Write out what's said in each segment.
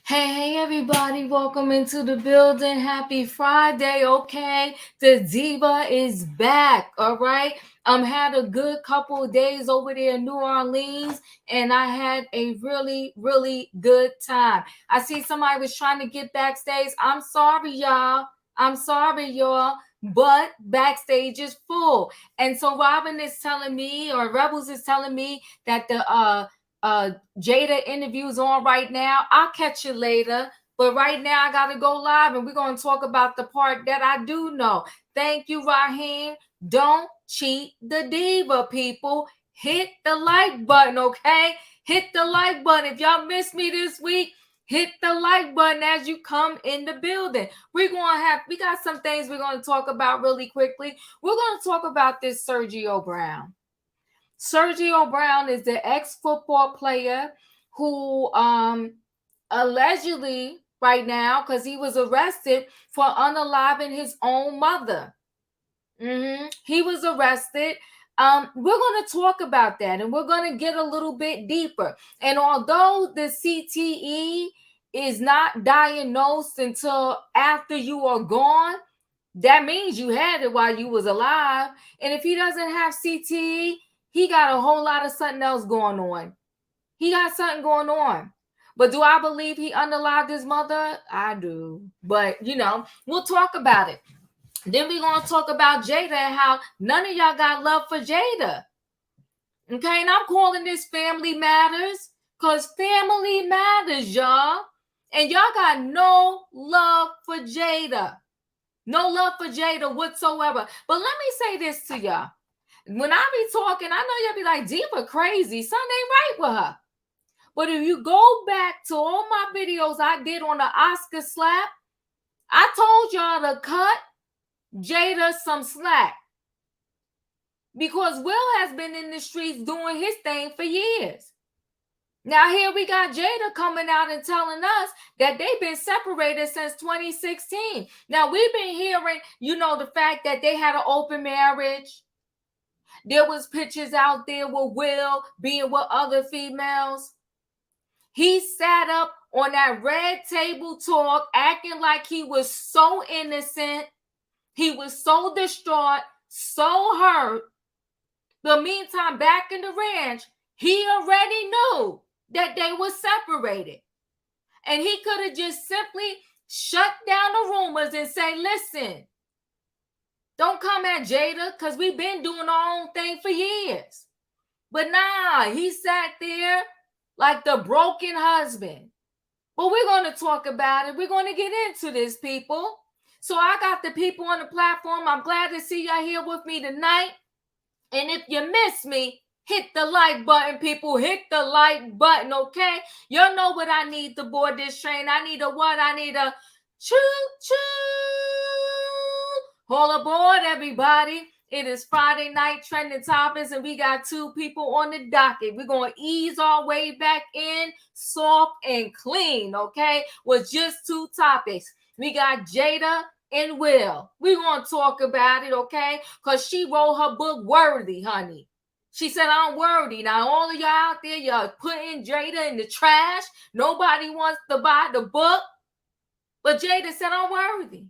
Hey, everybody, welcome into the building. Happy Friday, okay? The Diva is back, all right? Had a good couple of days over there in New Orleans, and I had a really, really good time. I see somebody was trying to get backstage. I'm sorry, y'all. I'm sorry, y'all. But backstage is full. And so Robin is telling me, or Rebels is telling me that the Jada interviews on right now. I'll catch you later. But right now, I got to go live and we're going to talk about the part that I do know. Thank you, Raheem. Don't cheat the diva, people. Hit the like button, okay? Hit the like button. If y'all missed me this week, hit the like button as you come in the building. We got some things we're going to talk about really quickly. We're going to talk about this Sergio Brown. Sergio Brown is the ex-football player who allegedly right now, because he was arrested for unaliving his own mother. He was arrested. We're going to talk about that and we're going to get a little bit deeper. And although the CTE is not diagnosed until after you are gone, that means you had it while you was alive. And if he doesn't have CTE, he got a whole lot of something else going on. He got something going on. But do I believe he unalived his mother? I do. But, we'll talk about it. Then we're going to talk about Jada and how none of y'all got love for Jada. Okay, and I'm calling this Family Matters because family matters, y'all. And y'all got no love for Jada. No love for Jada whatsoever. But let me say this to y'all. When I be talking, I know y'all be like, Diva crazy. Something ain't right with her. But if you go back to all my videos I did on the Oscar slap, I told y'all to cut Jada some slack. Because Will has been in the streets doing his thing for years. Now here we got Jada coming out and telling us that they've been separated since 2016. Now we've been hearing, the fact that they had an open marriage. There was pictures out there with Will being with other females. He sat up on that red table talk acting like he was so innocent. He was so distraught, so hurt. But meantime, back in the ranch, he already knew that they were separated. And he could have just simply shut down the rumors and say, listen, don't come at Jada because we've been doing our own thing for years. But nah, he sat there like the broken husband. But we're going to talk about it. We're going to get into this, people. So I got the people on the platform. I'm glad to see y'all here with me tonight. And if you miss me, hit the like button, people. Hit the like button, okay? Y'all know what I need to board this train. I need a what? I need a choo-choo. All aboard, everybody. It is Friday night trending topics, and we got two people on the docket. We're going to ease our way back in, soft and clean, okay? With just two topics. We got Jada and Will. We're going to talk about it, okay? Because she wrote her book Worthy, honey. She said, I'm worthy. Now, all of y'all out there, y'all putting Jada in the trash. Nobody wants to buy the book. But Jada said, I'm worthy.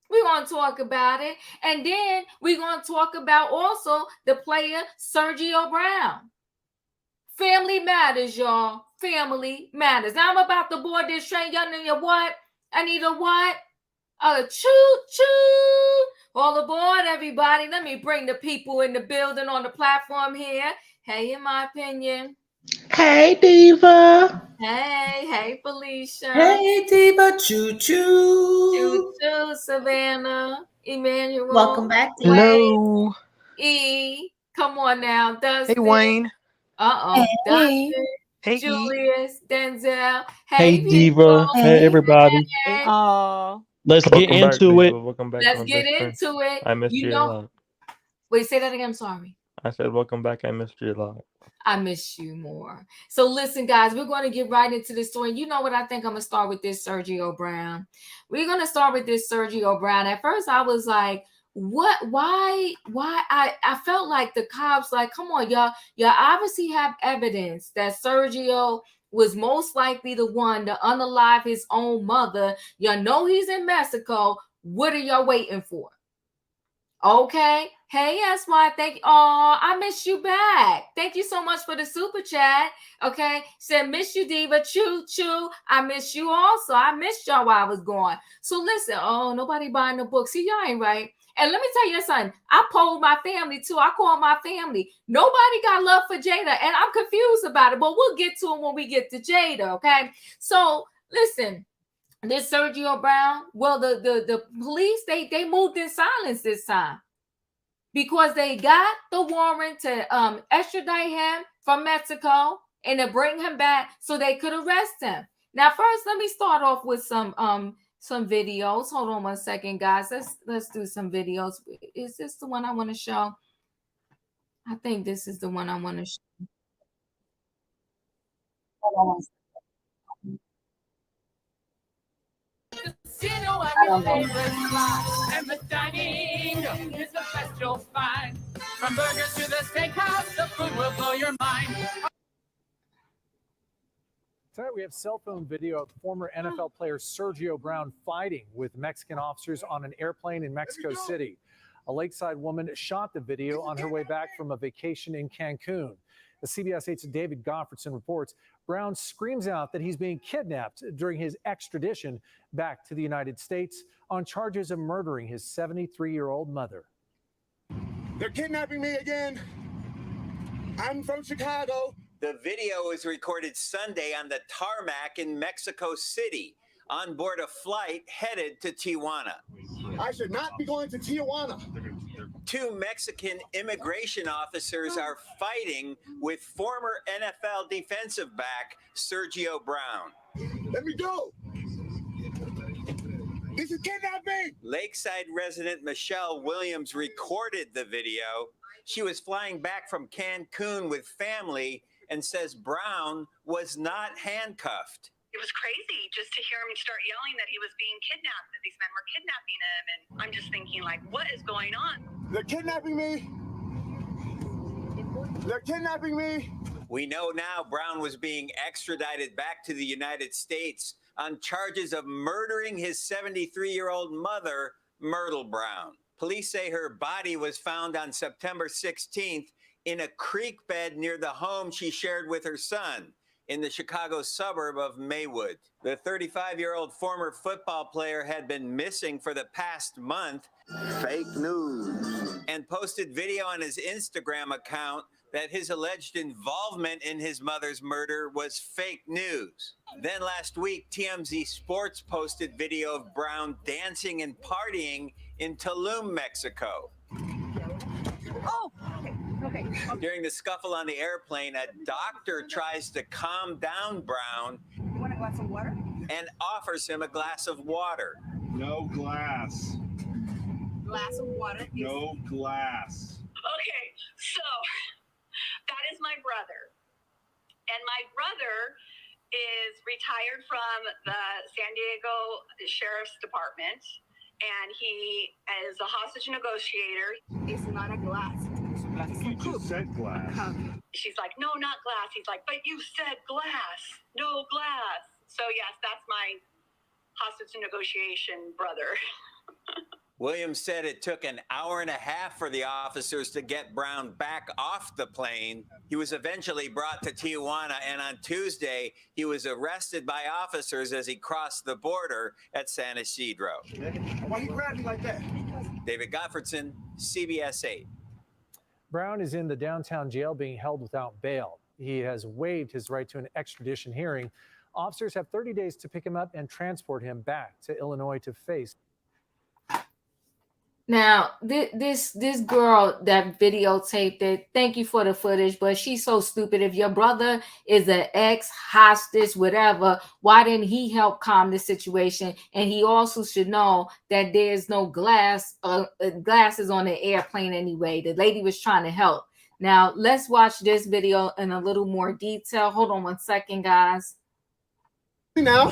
We're going to talk about it. And then we're going to talk about also the player Sergio Brown. Family matters, y'all. Family matters. Now, I'm about to board this train. Y'all need a what? I need a what? A choo-choo. All aboard, everybody. Let me bring the people in the building on the platform here. Hey, in my opinion. Hey, Diva. Hey, Felicia. Hey, Diva, choo-choo. Choo-choo, Savannah. Emmanuel. Welcome back, Diva. Hello. E. Come on now, Dustin. Hey, Wayne. Uh-oh. Hey. Dustin. Hey, Julius. Denzel. Hey, people. Diva. Hey, everybody. Hey, Let's get Welcome back, into it. Diva. Welcome back. Let's on get this train. into it. I missed you a lot. Wait, say that again. I'm sorry. I said, welcome back. I missed you a lot. I miss you more. So listen, guys, we're going to get right into the story. You know what? I think I'm going to start with this Sergio Brown. We're going to start with this Sergio Brown. At first, I was like, what? Why? I felt like the cops, like, come on, y'all. Y'all obviously have evidence that Sergio was most likely the one to unalive his own mother. You know he's in Mexico. What are y'all waiting for? Okay. Hey, SY, thank you. Oh, I miss you back. Thank you so much for the super chat. Okay. Said, miss you, Diva. Choo, choo. I miss you also. I missed y'all while I was gone. So listen, oh, nobody buying the book. See, y'all ain't right. And let me tell you something. I polled my family too. I called my family. Nobody got love for Jada. And I'm confused about it. But we'll get to it when we get to Jada. Okay. So listen. This Sergio Brown, well, the police, they moved in silence this time because they got the warrant to extradite him from Mexico and to bring him back so they could arrest him. Now, first, let me start off with some videos. Hold on one second, guys. Let's do some videos. Is this the one I want to show? I think this is the one I want to show. Hold on one second. Casino and your favorite spot, and the dining is the best you'll find. From burgers to the steakhouse, the food will blow your mind. Tonight we have cell phone video of former NFL player Sergio Brown fighting with Mexican officers on an airplane in Mexico City. A lakeside woman shot the video on her way back from a vacation in Cancun. The CBS 8's David Goffredson reports Brown screams out that he's being kidnapped during his extradition back to the United States on charges of murdering his 73-year-old mother. They're kidnapping me again. I'm from Chicago. The video was recorded Sunday on the tarmac in Mexico City on board a flight headed to Tijuana. I should not be going to Tijuana. Two Mexican immigration officers are fighting with former NFL defensive back Sergio Brown. Let me go. This is kidnapping. Lakeside resident Michelle Williams recorded the video. She was flying back from Cancun with family and says Brown was not handcuffed. It was crazy just to hear him start yelling that he was being kidnapped, that these men were kidnapping him. And I'm just thinking, like, what is going on? They're kidnapping me. They're kidnapping me. We know now Brown was being extradited back to the United States on charges of murdering his 73-year-old mother, Myrtle Brown. Police say her body was found on September 16th in a creek bed near the home she shared with her son in the Chicago suburb of Maywood. The 35-year-old former football player had been missing for the past month. Fake news. And posted video on his Instagram account that his alleged involvement in his mother's murder was fake news. Then last week, TMZ Sports posted video of Brown dancing and partying in Tulum, Mexico. Oh, okay. During the scuffle on the airplane, a doctor tries to calm down Brown. You want a glass of water? And offers him a glass of water. No glass. Glass of water? No glass. Okay, so that is my brother. And my brother is retired from the San Diego Sheriff's Department. And he is a hostage negotiator. It's not a glass. You just said glass. She's like, no, not glass. He's like, but you said glass. No glass. So yes, that's my hostage negotiation brother. Williams said it took an hour and a half for the officers to get Brown back off the plane. He was eventually brought to Tijuana, and on Tuesday, he was arrested by officers as he crossed the border at San Isidro. Why you grab me like that? David Goffredson, CBS 8. Brown is in the downtown jail being held without bail. He has waived his right to an extradition hearing. Officers have 30 days to pick him up and transport him back to Illinois to face. Now, this girl that videotaped it, thank you for the footage, but she's so stupid. If your brother is an ex-hostage, whatever, why didn't he help calm the situation? And he also should know that there's no glasses on the airplane anyway. The lady was trying to help. Now, let's watch this video in a little more detail. Hold on one second, guys. Now,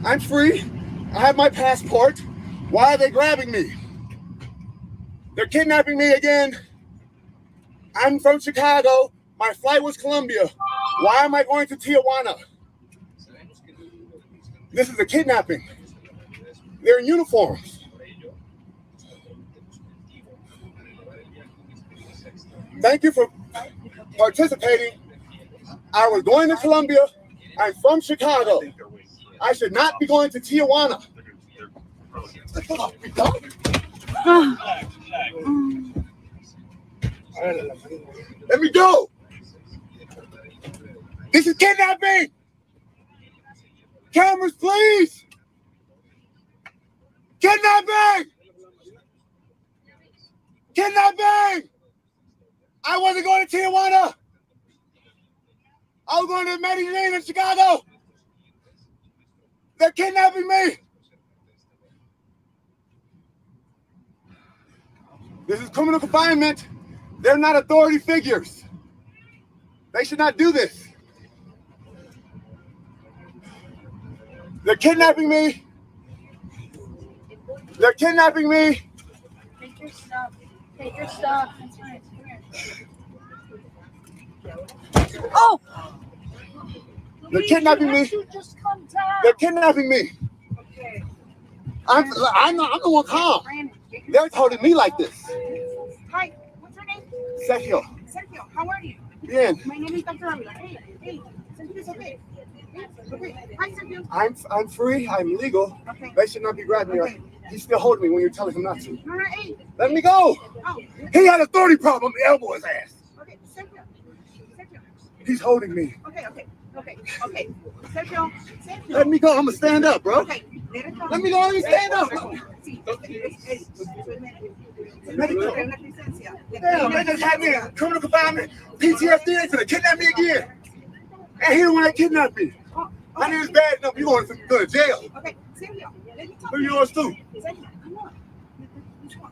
I'm free. I have my passport. Why are they grabbing me? They're kidnapping me again. I'm from Chicago. My flight was Colombia. Why am I going to Tijuana? This is a kidnapping. They're in uniforms. Thank you for participating. I was going to Colombia. I'm from Chicago. I should not be going to Tijuana. Let me go. This is kidnapping. Cameras, please. Kidnapping. Kidnapping. I wasn't going to Tijuana. I was going to Medellin in Chicago. They're kidnapping me. This is criminal confinement. They're not authority figures. They should not do this. They're kidnapping me. They're kidnapping me. Take your stuff. Take your stuff. That's right. Come here. Oh! They're kidnapping me. Just come down. They're kidnapping me. Okay. I'm the one calm. They're holding me like this. Hi. What's your name? Sergio. Sergio. How are you? Bien. My name is Dr. Avila. Hey. Sergio is okay. Okay. Hi, Sergio. I'm free. I'm legal. Okay. They should not be grabbing me. Okay. He's still holding me when you're telling him not to. No, hey. Let me go. Oh. He had an authority problem. I'm the elbow his ass. Okay. Sergio. He's holding me. Okay. Sergio. Let me go. I'm gonna stand up, bro. Okay. Let me go. Let me stand up. Damn, they just had me in criminal confinement, PTSD. They gonna kidnap me again. And here when they kidnap me. My name is bad enough. You going to go to jail? Okay. Sergio. Who yours too? Sergio, come on.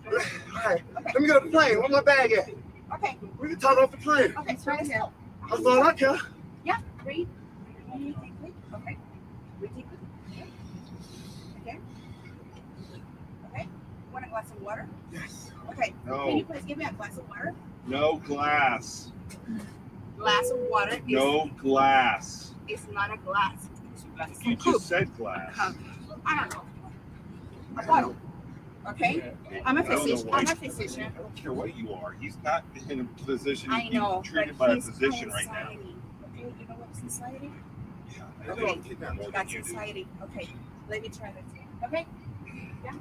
All right. Let me get off the plane. Where's my bag at? Okay. We can talk off the plane. Okay. Right here. That's all I care. Yeah. Breathe. Okay. Breathe deeply. Okay. Okay. Want a glass of water? Yes. Okay. No. Can you please give me a glass of water? No glass. Glass of water. No glass. It's not a glass. You just said glass. I don't know. A bottle. Okay. I'm a physician. I don't care what you are. He's not in a position to be treated by a physician right now. Okay. You know what's anxiety? Yeah. Okay. That's anxiety. Okay. Let me try this. Okay. Yeah.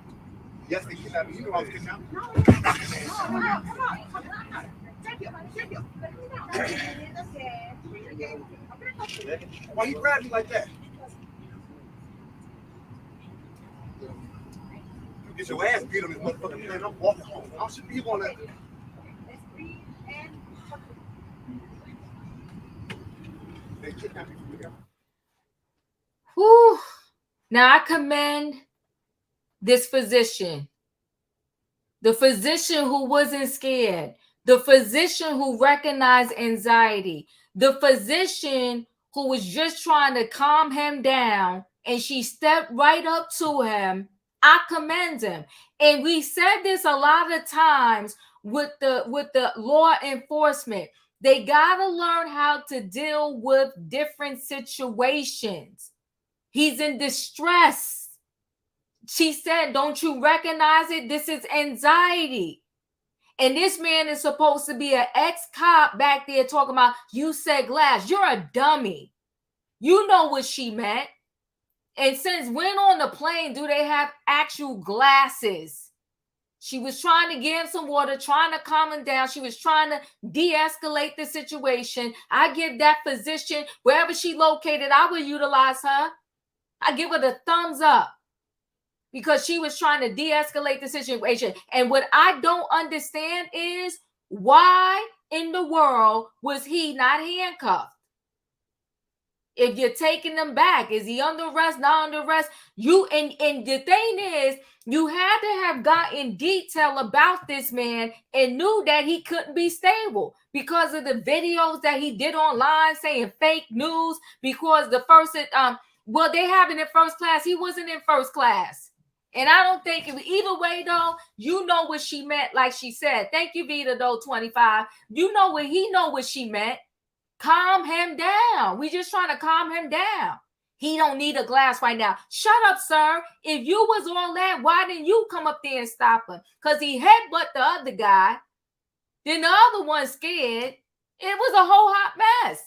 Yes, they kidnapped me. You know I was kidnapped. No. Come on. Sergio. Why he grabbed me like that? You get your ass beat on this motherfucking plane. I'm walking home. I should be on that. They kidnapped me from here. Whew. Now I commend this physician. The physician who wasn't scared. The physician who recognized anxiety. The physician who was just trying to calm him down, and she stepped right up to him. I commend him. And we said this a lot of times with the law enforcement. They got to learn how to deal with different situations. He's in distress. She said, don't you recognize it? This is anxiety. And this man is supposed to be an ex-cop back there talking about, you said glass. You're a dummy. You know what she meant. And since when on the plane do they have actual glasses? She was trying to give him some water, trying to calm him down. She was trying to de-escalate the situation. I give that physician, wherever she located, I would utilize her. I give her the thumbs up because she was trying to de-escalate the situation. And what I don't understand is why in the world was he not handcuffed? If you're taking him back, is he under arrest, not under arrest? And the thing is, you had to have gotten detail about this man and knew that he couldn't be stable because of the videos that he did online saying fake news. Because the first, they have it in first class. He wasn't in first class. And I don't think either way, though, you know what she meant. Like she said, thank you, Vita, though, 25. You know what he know what she meant. Calm him down. We just trying to calm him down. He don't need a glass right now. Shut up, sir. If you was all that, why didn't you come up there and stop him? Because he headbutt the other guy. Then the other one scared. It was a whole hot mess.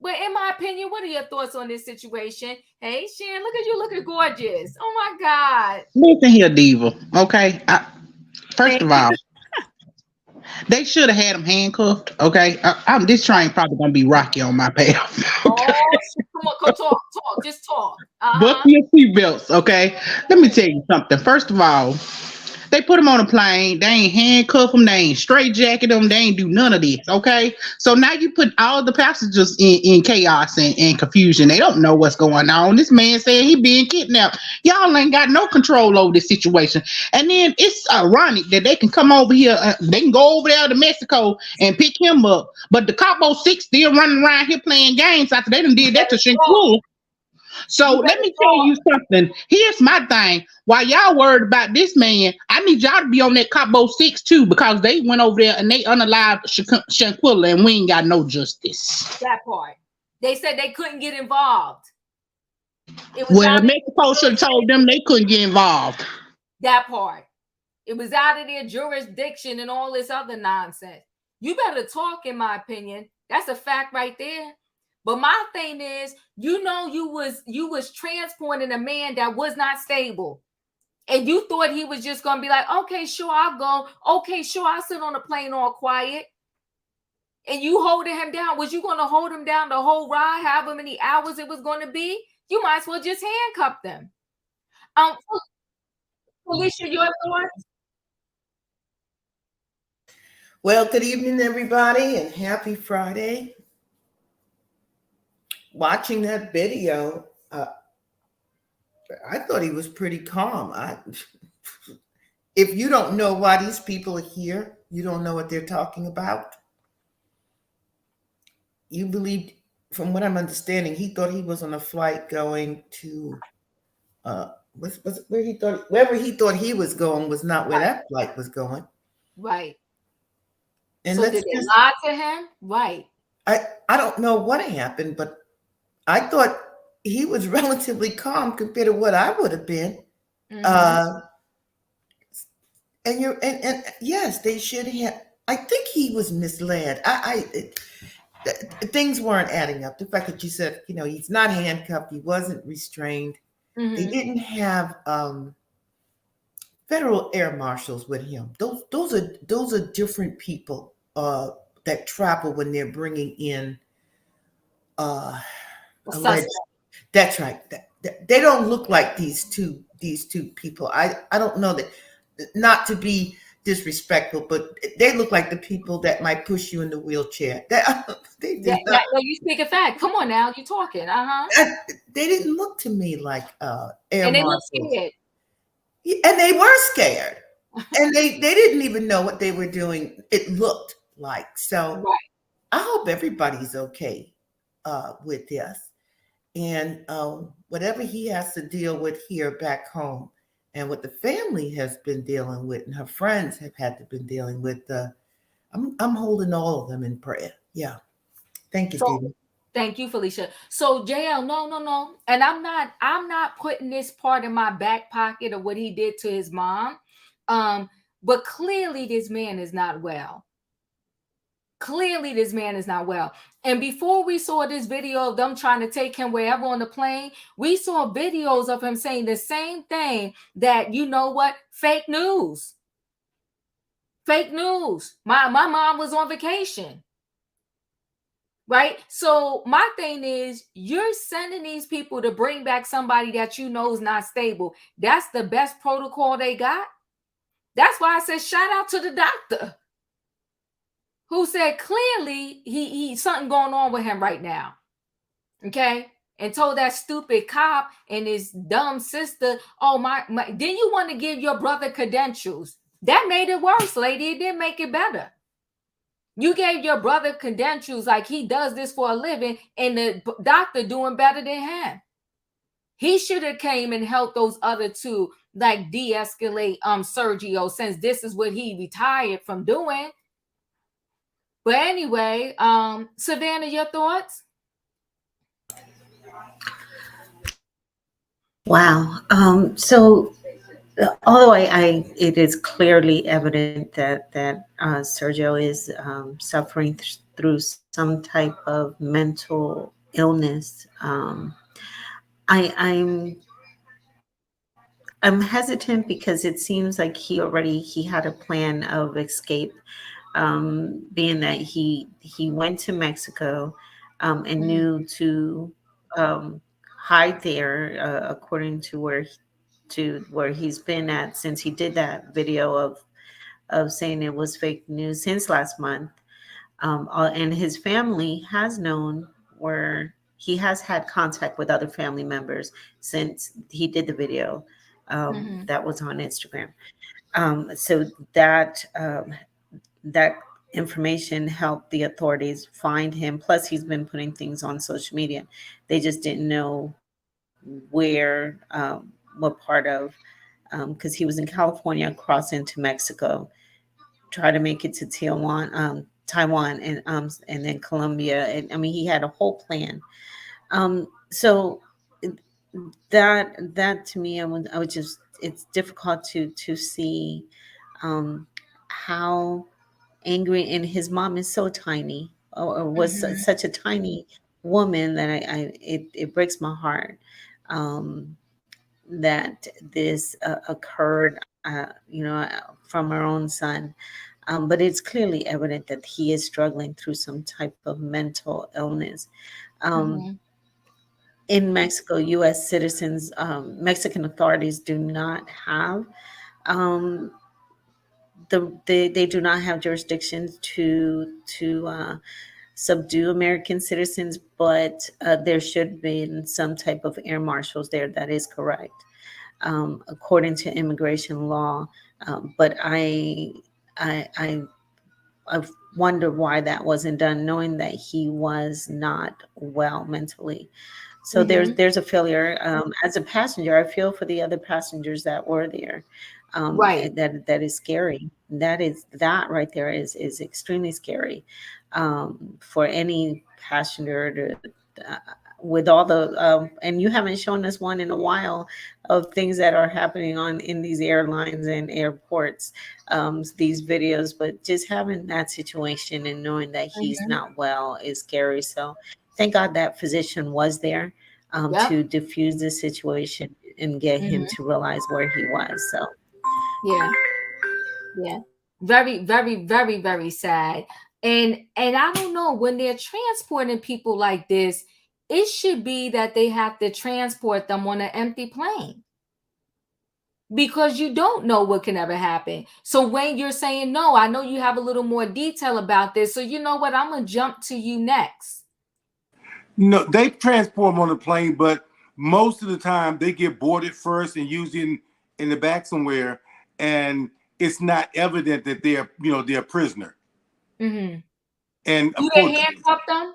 But in my opinion, what are your thoughts on this situation? Hey, Shan, look at you looking gorgeous. Oh, my God. Listen here, Diva. Okay. First of all, they should have had him handcuffed. Okay. This train probably going to be rocky on my path. Oh, come on, go talk. Just talk. Book your seatbelts, okay? Let me tell you something. First of all, they put him on a plane. They ain't handcuff him. They ain't straight jacket him. They ain't do none of this, okay? So now you put all the passengers in chaos and confusion. They don't know what's going on. This man said he being kidnapped. Y'all ain't got no control over this situation. And then it's ironic that they can come over here. They can go over there to Mexico and pick him up. But the Cabo 6 still running around here playing games after they done did that to Shinkool. So let me tell you something. Here's my thing. While y'all worried about this man, I need y'all to be on that Cabo 6 too, because they went over there and they unalived Shanquilla and we ain't got no justice. That part. They said they couldn't get involved. Well, Mexico should have told them they couldn't get involved. That part. It was out of their jurisdiction and all this other nonsense. You better talk, in my opinion. That's a fact right there. But my thing is, you was transporting a man that was not stable. And you thought he was just going to be like, okay, sure, I'll go. Okay, sure, I'll sit on the plane all quiet. And you holding him down. Was you going to hold him down the whole ride, however many hours it was going to be? You might as well just handcuff them. Felicia, your thoughts? Well, good evening, everybody, and happy Friday. Watching that video, I thought he was pretty calm. If you don't know why these people are here, you don't know what they're talking about. You believed, from what I'm understanding, he thought he was on a flight going to wherever he thought he was going was not where that flight was going. Right. And so did they lie to him? Right. I don't know what happened, but I thought he was relatively calm compared to what I would have been. Mm-hmm. And yes, they should have. I think he was misled. Things weren't adding up. The fact that you said, he's not handcuffed, he wasn't restrained. Mm-hmm. They didn't have federal air marshals with him. Those are different people that travel when they're bringing in. That's right. They don't look like these two people. I don't know that, not to be disrespectful, but they look like the people that might push you in the wheelchair. You speak a fact. Come on now, you talking. They didn't look to me like air and marshals. They looked scared. And they were scared. And they didn't even know what they were doing. It looked like. So right. I hope everybody's okay with this. And whatever he has to deal with here back home, and what the family has been dealing with, and her friends have had to been dealing with, I'm holding all of them in prayer. Yeah. Thank you, David. Thank you, Felicia. So JL, no. And I'm not putting this part in my back pocket of what he did to his mom. But clearly this man is not well. And before we saw this video of them trying to take him wherever on the plane, we saw videos of him saying the same thing, that, fake news. My mom was on vacation. Right? So my thing is, you're sending these people to bring back somebody that you know is not stable. That's the best protocol they got. That's why I said shout out to the doctor, who said clearly he something going on with him right now. Okay? And told that stupid cop and his dumb sister, didn't you want to give your brother credentials? That made it worse, lady. It didn't make it better. You gave your brother credentials like he does this for a living, and the doctor doing better than him. He should have came and helped those other two, like de-escalate Sergio, since this is what he retired from doing. But anyway, Savannah, your thoughts? Wow. So although it is clearly evident that Sergio is suffering through some type of mental illness, I'm hesitant because it seems like he had a plan of escape, being that he went to Mexico, and knew to hide there, according to where he's been at since he did that video of saying it was fake news since last month. And his family has known, where he has had contact with other family members since he did the video, that was on Instagram. So that information helped the authorities find him. Plus, he's been putting things on social media. They just didn't know where, what part of, because he was in California, crossed into Mexico, try to make it to Taiwan, and then Colombia. And I mean, he had a whole plan. So that to me, I would just, it's difficult to see how angry, and his mom is so tiny, or was such a tiny woman, that it breaks my heart that this occurred, from her own son. But it's clearly evident that he is struggling through some type of mental illness. In Mexico, U.S. citizens, Mexican authorities do not have they do not have jurisdiction to subdue American citizens, but there should be some type of air marshals there. That is correct, according to immigration law. But I wonder why that wasn't done, knowing that he was not well mentally. So there's a failure. As a passenger, I feel for the other passengers that were there. Right. That is scary. That right there is extremely scary, for any passenger to, with all the and you haven't shown us one in a while of things that are happening in these airlines and airports, these videos, but just having that situation and knowing that he's not well is scary. So thank God that physician was there, to diffuse the situation and get him to realize where he was. So yeah, very, very, very, very sad. And I don't know, when they're transporting people like this, it should be that they have to transport them on an empty plane, because you don't know what can ever happen. So when you're saying no, I know you have a little more detail about this. So you know what? I'm gonna jump to you next. No, they transport them on a plane, but most of the time they get boarded first and usually in the back somewhere, and it's not evident that they're a prisoner. And do they handcuff them?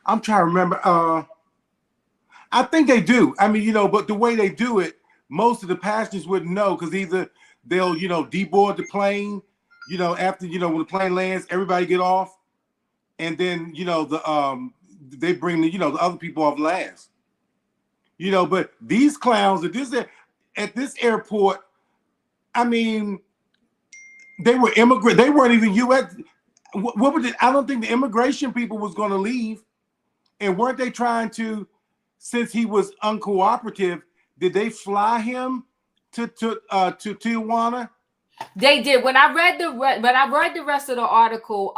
I'm trying to remember. I think they do. I mean, but the way they do it, most of the passengers wouldn't know, because either they'll, deboard the plane, after, when the plane lands, everybody get off, and then, they bring the other people off last. But these clowns at this airport, I mean, they were immigrant. They weren't even U.S. What was it? I don't think the immigration people was going to leave. And weren't they trying to, since he was uncooperative, did they fly him to Tijuana? They did. When I read the rest of the article,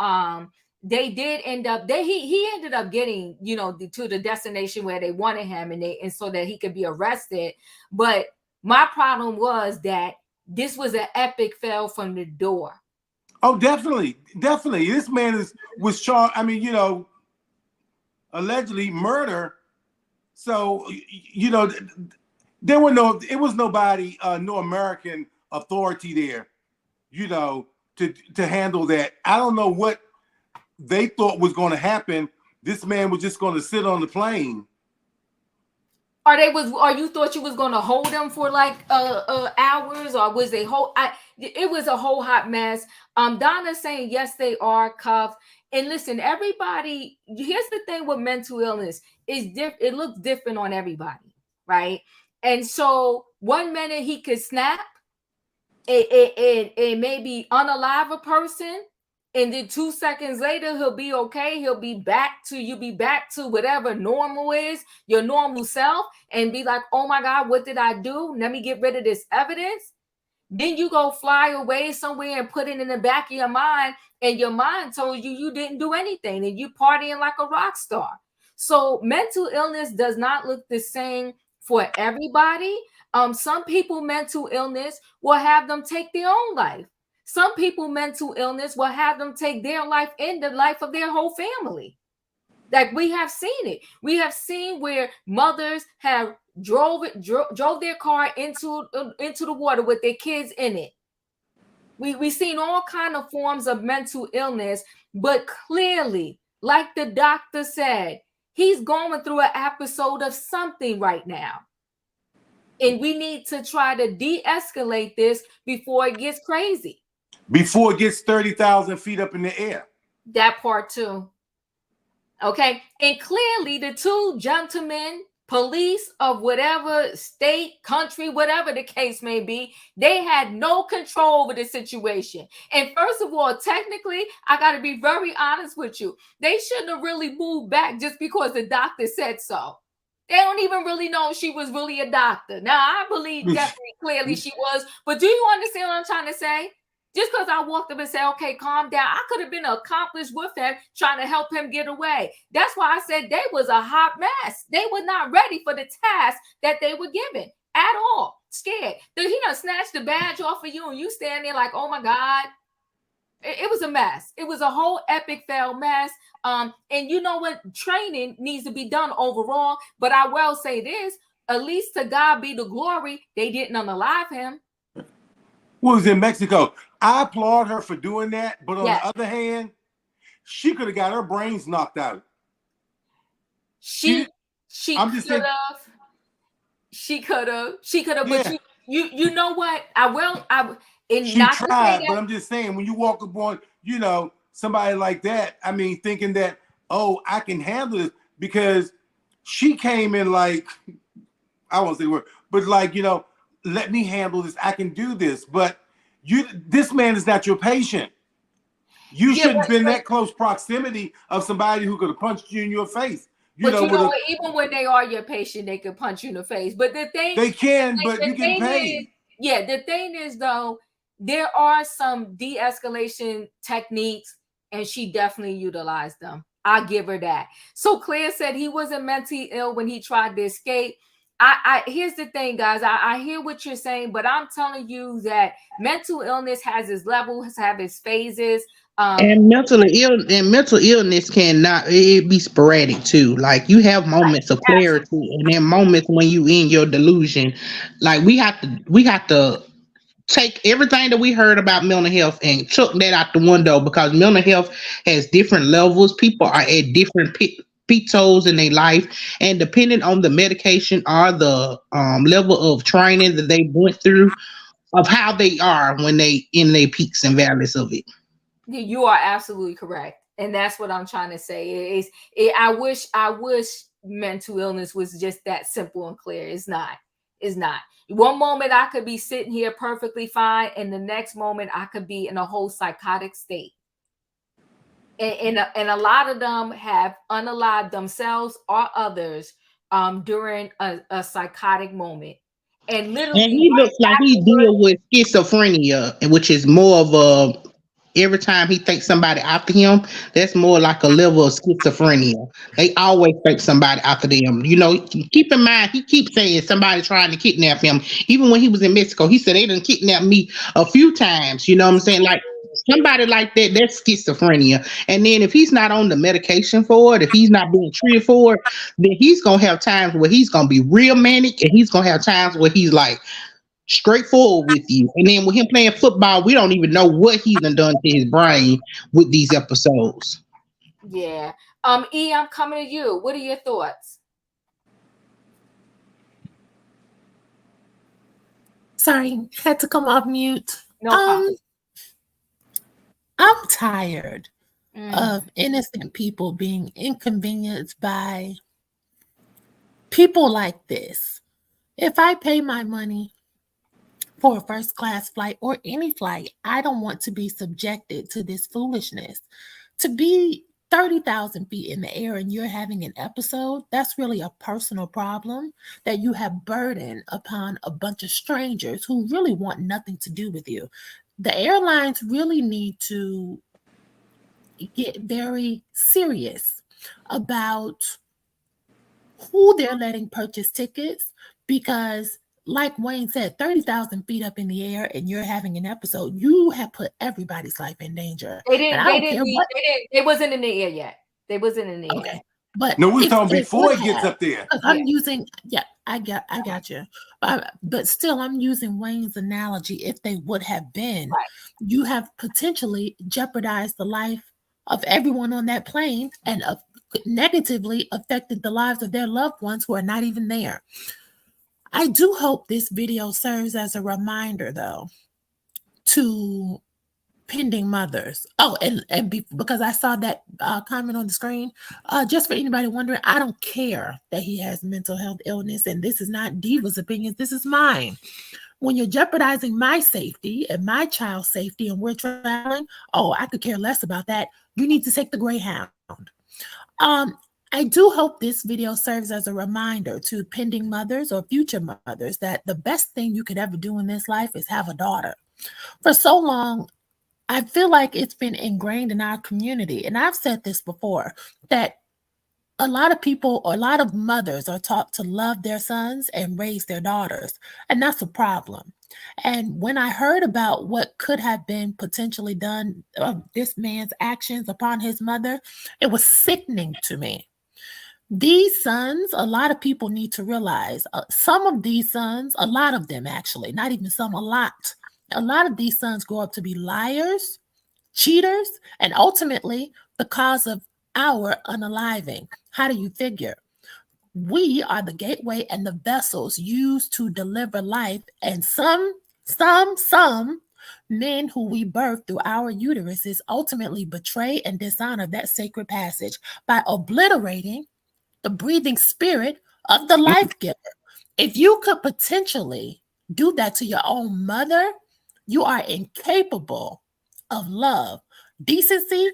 they did end up. He ended up getting to the destination where they wanted him, and so that he could be arrested. But my problem was that this was an epic fail from the door. Oh, definitely. This man was charged. I mean, allegedly murder. So, there were nobody, no American authority there, to handle that. I don't know what they thought was going to happen. This man was just going to sit on the plane. Or you thought you was gonna hold them for like hours, or was they it was a whole hot mess. Donna's saying yes, they are cuffed. And listen, everybody, here's the thing with mental illness, it looks different on everybody, right? And so 1 minute he could snap, it maybe unalive a person, and then 2 seconds later he'll be okay. You'll be back to whatever normal is, your normal self, and be like, oh my God, what did I do? Let me get rid of this evidence. Then you go fly away somewhere and put it in the back of your mind, and your mind told you didn't do anything, and you partying like a rock star. So mental illness does not look the same for everybody. Some people, mental illness will have them take their own life. Some people, mental illness will have them take their life and the life of their whole family. Like, we have seen it. We have seen where mothers have drove their car into the water with their kids in it. We've seen all kind of forms of mental illness, but clearly, like the doctor said, he's going through an episode of something right now. And we need to try to de-escalate this before it gets crazy. Before it gets 30,000 feet up in the air. That part too. Okay. And clearly the two gentlemen, police of whatever state, country, whatever the case may be, they had no control over the situation. And first of all, technically, I got to be very honest with you. They shouldn't have really moved back just because the doctor said so. They don't even really know if she was really a doctor. Now, I believe definitely clearly she was. But do you understand what I'm trying to say? Just because I walked up and said, okay, calm down, I could have been accomplished with him, trying to help him get away. That's why I said they was a hot mess. They were not ready for the task that they were given at all. Scared. He done snatched the badge off of you, and you stand there like, oh my God. It was a mess. It was a whole epic fail mess. And you know what? Training needs to be done overall. But I will say this, at least to God be the glory, they didn't unalive him. Well, was in Mexico. I applaud her for doing that. But on the other hand, she could have got her brains knocked out. She could have. But you know what? She tried, but I'm just saying, when you walk up on, somebody like that, I mean, thinking that, oh, I can handle this, because she came in like, I won't say the word, but like, let me handle this. I can do this. But this man is not your patient. You shouldn't have been that close proximity of somebody who could have punched you in your face. Even when they are your patient, they can punch you in the face. But the thing they can, but you get paid. The thing is, though, there are some de-escalation techniques, and she definitely utilized them. I'll give her that. So Claire said he wasn't mentally ill when he tried to escape. Here's the thing, guys. I hear what you're saying, but I'm telling you that mental illness has its levels, have its phases. And mental illness cannot be sporadic too. Like, you have moments of clarity, and then moments when you in your delusion. Like, we have to take everything that we heard about mental health and chuck that out the window, because mental health has different levels. People are at different pitfalls in their life, and depending on the medication or the level of training that they went through, of how they are when they in their peaks and valleys of it. You are absolutely correct, and that's what I'm trying to say. I wish mental illness was just that simple and clear. It's not. One moment I could be sitting here perfectly fine, and the next moment I could be in a whole psychotic state. And a lot of them have unalived themselves or others during a psychotic moment. And literally, and he looks like he deal with schizophrenia, which is more of a, every time he thinks somebody after him, that's more like a level of schizophrenia. They always think somebody after them. Keep in mind, he keeps saying somebody trying to kidnap him. Even when he was in Mexico, he said they done kidnapped me a few times. You know what I'm saying? Like, somebody like that, that's schizophrenia. And then if he's not on the medication for it, if he's not being treated for it, then he's going to have times where he's going to be real manic, and he's going to have times where he's like straightforward with you. And then with him playing football, we don't even know what he's done to his brain with these episodes. Yeah. E, I'm coming to you. What are your thoughts? Sorry, had to come off mute. No problem. I'm tired of innocent people being inconvenienced by people like this. If I pay my money for a first class flight or any flight, I don't want to be subjected to this foolishness. To be 30,000 feet in the air and you're having an episode, that's really a personal problem that you have burdened upon a bunch of strangers who really want nothing to do with you. The airlines really need to get very serious about who they're letting purchase tickets, because like Wayne said, 30,000 feet up in the air and you're having an episode, you have put everybody's life in danger. They wasn't in the air yet. They wasn't in the air. Okay. But no, we're talking before it gets up there. I'm using, I got you. But still, I'm using Wayne's analogy. If they would have been, you have potentially jeopardized the life of everyone on that plane and negatively affected the lives of their loved ones who are not even there. I do hope this video serves as a reminder, though, to pending mothers. Oh, because I saw that comment on the screen. Just for anybody wondering, I don't care that he has mental health illness, and this is not Diva's opinions. This is mine. When you're jeopardizing my safety and my child's safety, and we're traveling, I could care less about that. You need to take the Greyhound. I do hope this video serves as a reminder to pending mothers or future mothers that the best thing you could ever do in this life is have a daughter. For so long, I feel like it's been ingrained in our community, and I've said this before, that a lot of people or a lot of mothers are taught to love their sons and raise their daughters, and that's a problem. And when I heard about what could have been potentially done of this man's actions upon his mother, it was sickening to me. These sons, a lot of people need to realize, some of these sons, a lot of them actually, not even some, a lot of these sons grow up to be liars, cheaters, and ultimately the cause of our unaliving. How do you figure? We are the gateway and the vessels used to deliver life, and some men who we birth through our uteruses ultimately betray and dishonor that sacred passage by obliterating the breathing spirit of the life giver. If you could potentially do that to your own mother, you are incapable of love, decency,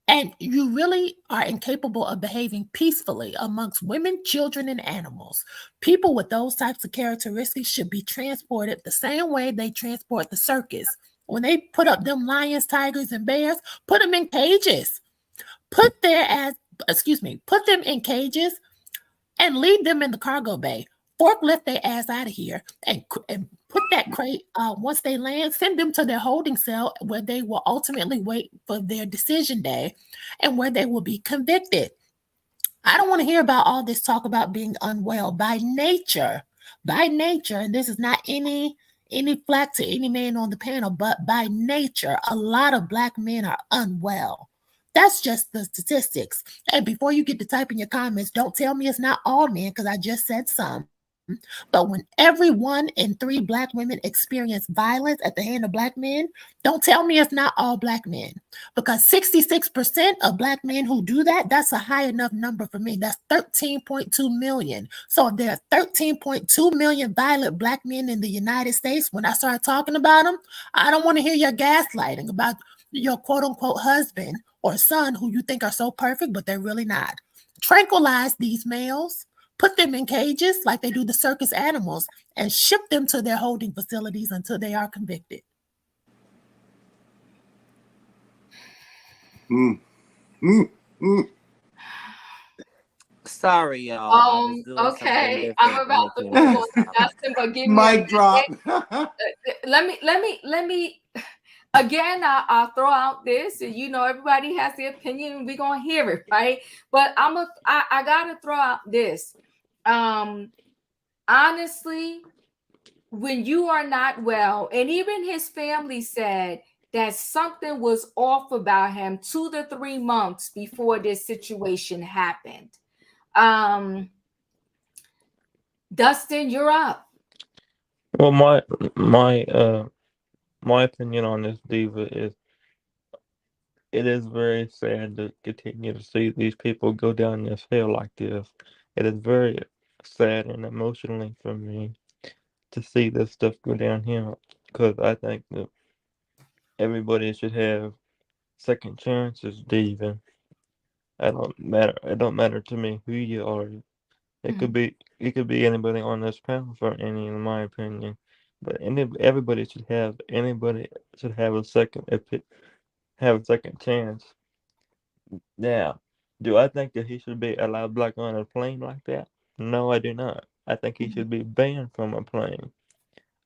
and you really are incapable of behaving peacefully amongst women, children, and animals. People with those types of characteristics should be transported the same way they transport the circus. When they put up them lions, tigers, and bears, put them in cages. Put them in cages and leave them in the cargo bay. Forklift their ass out of here and put that crate, once they land, send them to their holding cell where they will ultimately wait for their decision day and where they will be convicted. I don't want to hear about all this talk about being unwell by nature, and this is not any flack to any man on the panel, but by nature, a lot of Black men are unwell. That's just the statistics. And before you get to type in your comments, don't tell me it's not all men, because I just said some. But when every 1 in 3 Black women experience violence at the hand of Black men, don't tell me it's not all Black men, because 66% of Black men who do that, that's a high enough number for me. That's 13.2 million. So if there are 13.2 million violent Black men in the United States, when I start talking about them, I don't want to hear your gaslighting about your quote unquote husband or son who you think are so perfect, but they're really not. Tranquilize these males, put them in cages like they do the circus animals, and ship them to their holding facilities until they are convicted. Sorry, y'all. Okay. I'm about to move on to Justin, but give me mic drop. Let me again, I'll throw out this, and everybody has the opinion, and we're gonna hear it, right? But I gotta throw out this. Honestly, when you are not well, and even his family said that something was off about him 2 to 3 months before this situation happened. Dustin, you're up. Well, my opinion on this diva is it is very sad to continue to see these people go down this hell like this. It is very sad and emotionally for me to see this stuff go down here because I think that everybody should have second chances, Diva. I don't matter. It don't matter to me who you are. It could be anybody on this panel for any, in my opinion. But everybody should have a second have a second chance. Now, do I think that he should be allowed back on a plane like that? No, I do not. I think he should be banned from a plane.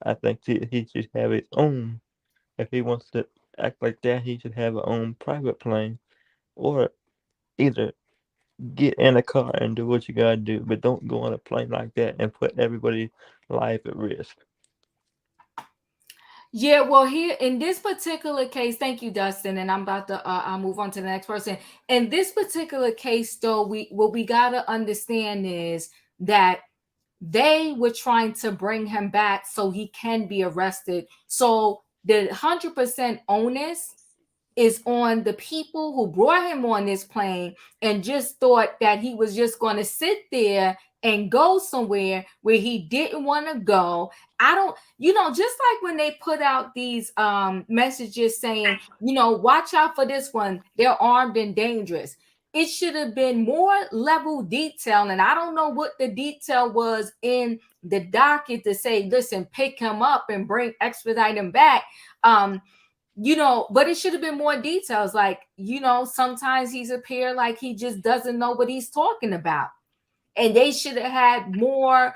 I think he should have his own. If he wants to act like that, he should have his own private plane, or either get in a car and do what you gotta do, but don't go on a plane like that and put everybody's life at risk. Yeah, well, here in this particular case, thank you, Dustin, and I'm about to I'll move on to the next person. In this particular case, though, what we gotta understand is that they were trying to bring him back so he can be arrested. So the 100% onus is on the people who brought him on this plane and just thought that he was just going to sit there and go somewhere where he didn't want to go. I don't, just like when they put out these messages saying, watch out for this one, they're armed and dangerous. It should have been more level detail, and I don't know what the detail was in the docket to say, listen, pick him up and extradite him back. But it should have been more details. Like, sometimes he's appeared like he just doesn't know what he's talking about. And they should have had more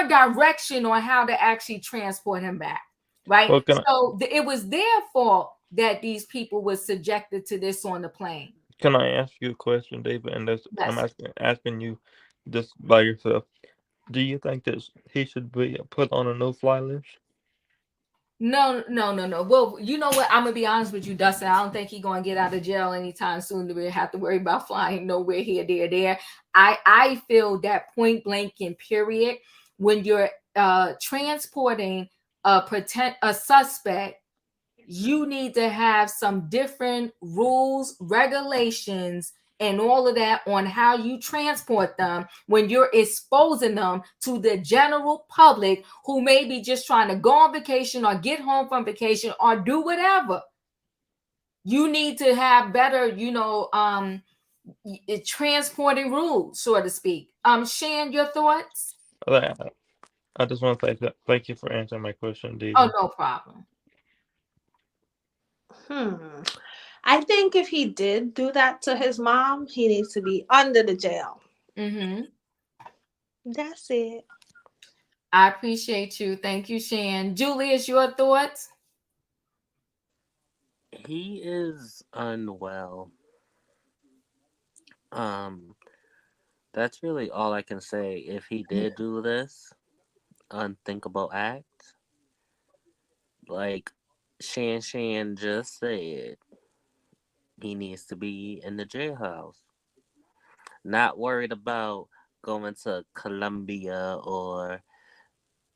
direction on how to actually transport him back. Right. Well, it was their fault that these people were subjected to this on the plane. Can I ask you a question, David? And yes. I'm asking you this by yourself. Do you think that he should be put on a no-fly list? No. Well, you know what? I'm gonna be honest with you, Dustin. I don't think he's gonna get out of jail anytime soon to have to worry about flying nowhere here, there. I feel that point blank and period, when you're transporting a suspect, you need to have some different rules, regulations, and all of that on how you transport them when you're exposing them to the general public who may be just trying to go on vacation or get home from vacation or do whatever. You need to have better, transporting rules, so to speak. Shan, your thoughts? I just want to say thank you for answering my question, Dee. Oh, no problem. I think if he did do that to his mom, he needs to be under the jail. That's it. I appreciate you. Thank you, Shan. Julius, your thoughts? He is unwell. That's really all I can say. If he did do this unthinkable act, like Shan just said, he needs to be in the jailhouse. Not worried about going to Colombia or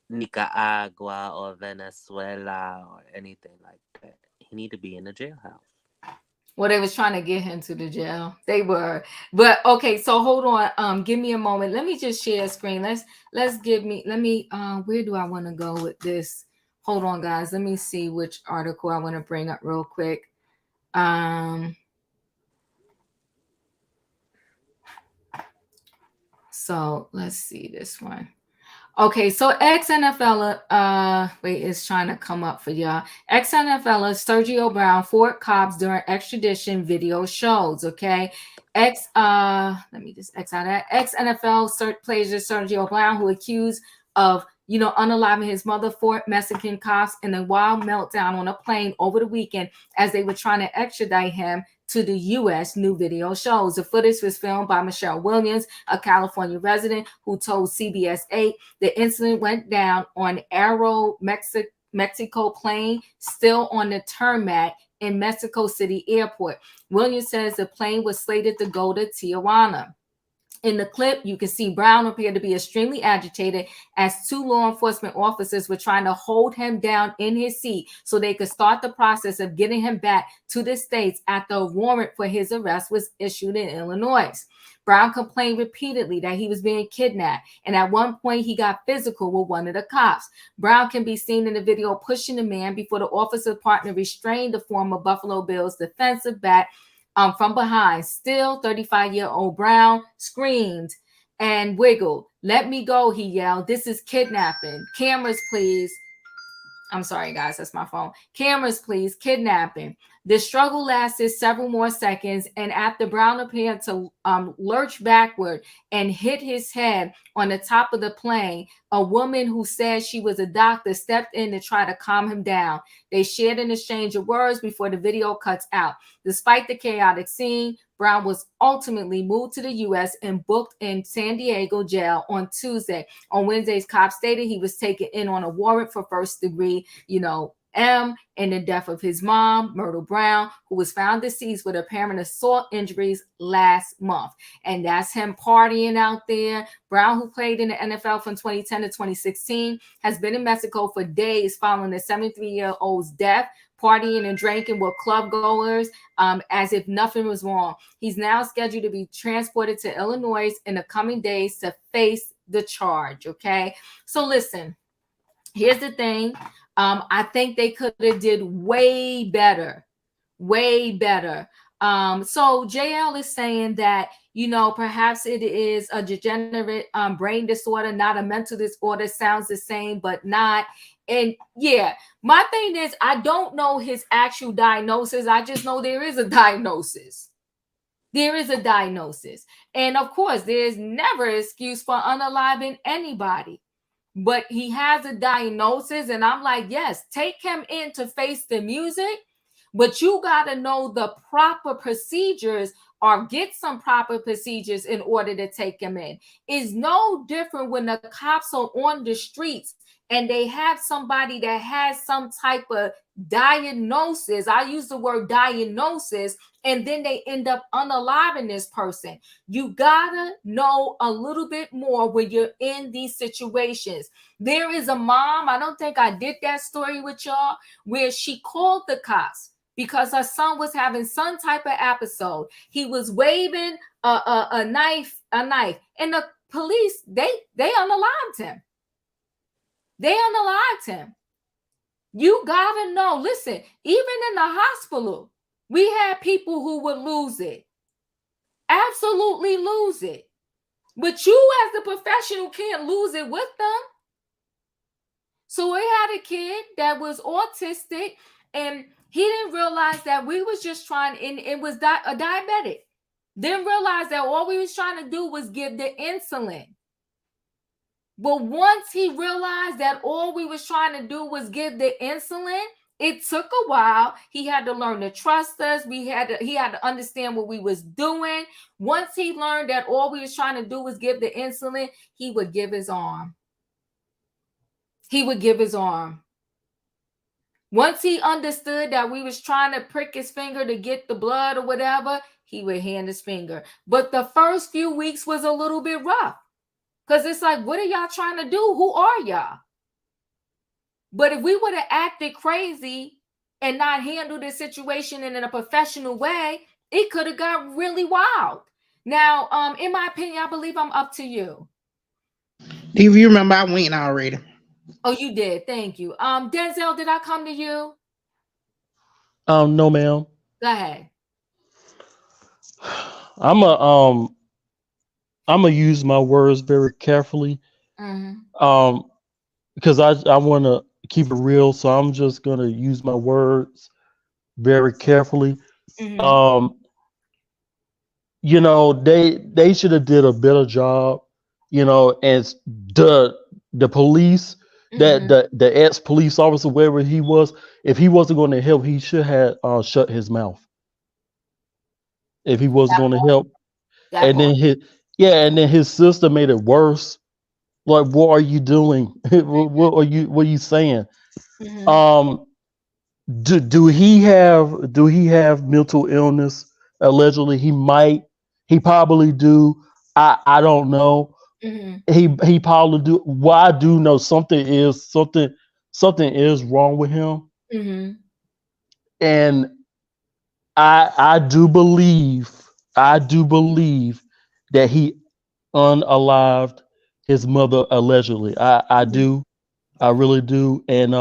Nicaragua or Venezuela or anything like that. He need to be in the jailhouse. Well, they was trying to get him to the jail. They were. But okay, so hold on. Give me a moment. Let me just share a screen. Where do I want to go with this? Hold on, guys. Let me see which article I want to bring up real quick. So let's see this one. Okay, so ex-NFL, it's trying to come up for y'all. Ex-NFL Sergio Brown, Fort Cobbs during extradition video shows. Okay, let me just X out that. Ex-NFL player Sergio Brown, who accused of unaliving his mother, Fort Mexican cops in a wild meltdown on a plane over the weekend as they were trying to extradite him to the U.S. New video shows. The footage was filmed by Michelle Williams, a California resident, who told CBS 8 the incident went down on Aero Mexico plane still on the tarmac in Mexico City Airport. Williams says the plane was slated to go to Tijuana. In the clip, you can see Brown appeared to be extremely agitated as 2 law enforcement officers were trying to hold him down in his seat so they could start the process of getting him back to the States after a warrant for his arrest was issued in Illinois. Brown complained repeatedly that he was being kidnapped, and at one point he got physical with one of the cops. Brown can be seen in the video pushing the man before the officer's partner restrained the former Buffalo Bills defensive back from behind. Still, 35-year-old Brown screamed and wiggled. "Let me go," he yelled. "This is kidnapping. Cameras, please." I'm sorry, guys, that's my phone. "Cameras, please. Kidnapping." The struggle lasted several more seconds, and after Brown appeared to lurch backward and hit his head on the top of the plane, a woman who said she was a doctor stepped in to try to calm him down. They shared an exchange of words before the video cuts out. Despite the chaotic scene, Brown was ultimately moved to the U.S. and booked in San Diego jail on Tuesday. On Wednesday, cops stated he was taken in on a warrant for first-degree, M, and the death of his mom, Myrtle Brown, who was found deceased with apparent assault injuries last month. And that's him partying out there. Brown, who played in the NFL from 2010 to 2016, has been in Mexico for days following the 73-year-old's death, partying and drinking with club goers as if nothing was wrong. He's now scheduled to be transported to Illinois in the coming days to face the charge, okay? So listen, here's the thing. I think they could have did way better. So JL is saying that, perhaps it is a degenerate brain disorder, not a mental disorder. Sounds the same, but not. And yeah, my thing is, I don't know his actual diagnosis. I just know there is a diagnosis. And of course, there's never an excuse for unaliving anybody. But he has a diagnosis, and I'm like, yes, take him in to face the music, but you got to know the proper procedures or get some proper procedures in order to take him in. It's no different when the cops are on the streets and they have somebody that has some type of diagnosis. I use the word diagnosis, and then they end up unaliving this person. You gotta know a little bit more when you're in these situations. There is a mom, I don't think I did that story with y'all, where she called the cops because her son was having some type of episode. He was waving a knife, and the police, they unalived him. You gotta know, listen, even in the hospital, we had people who would lose it. Absolutely lose it. But you as the professional can't lose it with them. So we had a kid that was autistic, and he didn't realize that we was just trying, and it was a diabetic. Didn't realize that all we was trying to do was give the insulin. But once he realized that all we was trying to do was give the insulin, it took a while. He had to learn to trust us. He had to understand what we was doing. Once he learned that all we was trying to do was give the insulin, he would give his arm. Once he understood that we was trying to prick his finger to get the blood or whatever, he would hand his finger. But the first few weeks was a little bit rough. Because it's like, what are y'all trying to do? Who are y'all? But if we would have acted crazy and not handled the situation in a professional way, it could have got really wild. Now, in my opinion, I believe I'm up to you. If you remember, I went already. Oh, you did. Thank you. Denzel, did I come to you? No, ma'am. Go ahead. I'm gonna use my words very carefully, because I want to keep it real. So I'm just gonna use my words very carefully. They should have did a better job. As the police, that the ex-police officer, wherever he was, if he wasn't going to help, he should have shut his mouth. If he wasn't going to help, and then his sister made it worse. Like, what are you doing? What are you saying? Do he have mental illness? Allegedly, he probably do. I don't know. He probably do. Well, I do know something is wrong with him, and I do believe that he unalived his mother allegedly. I do. I really do. And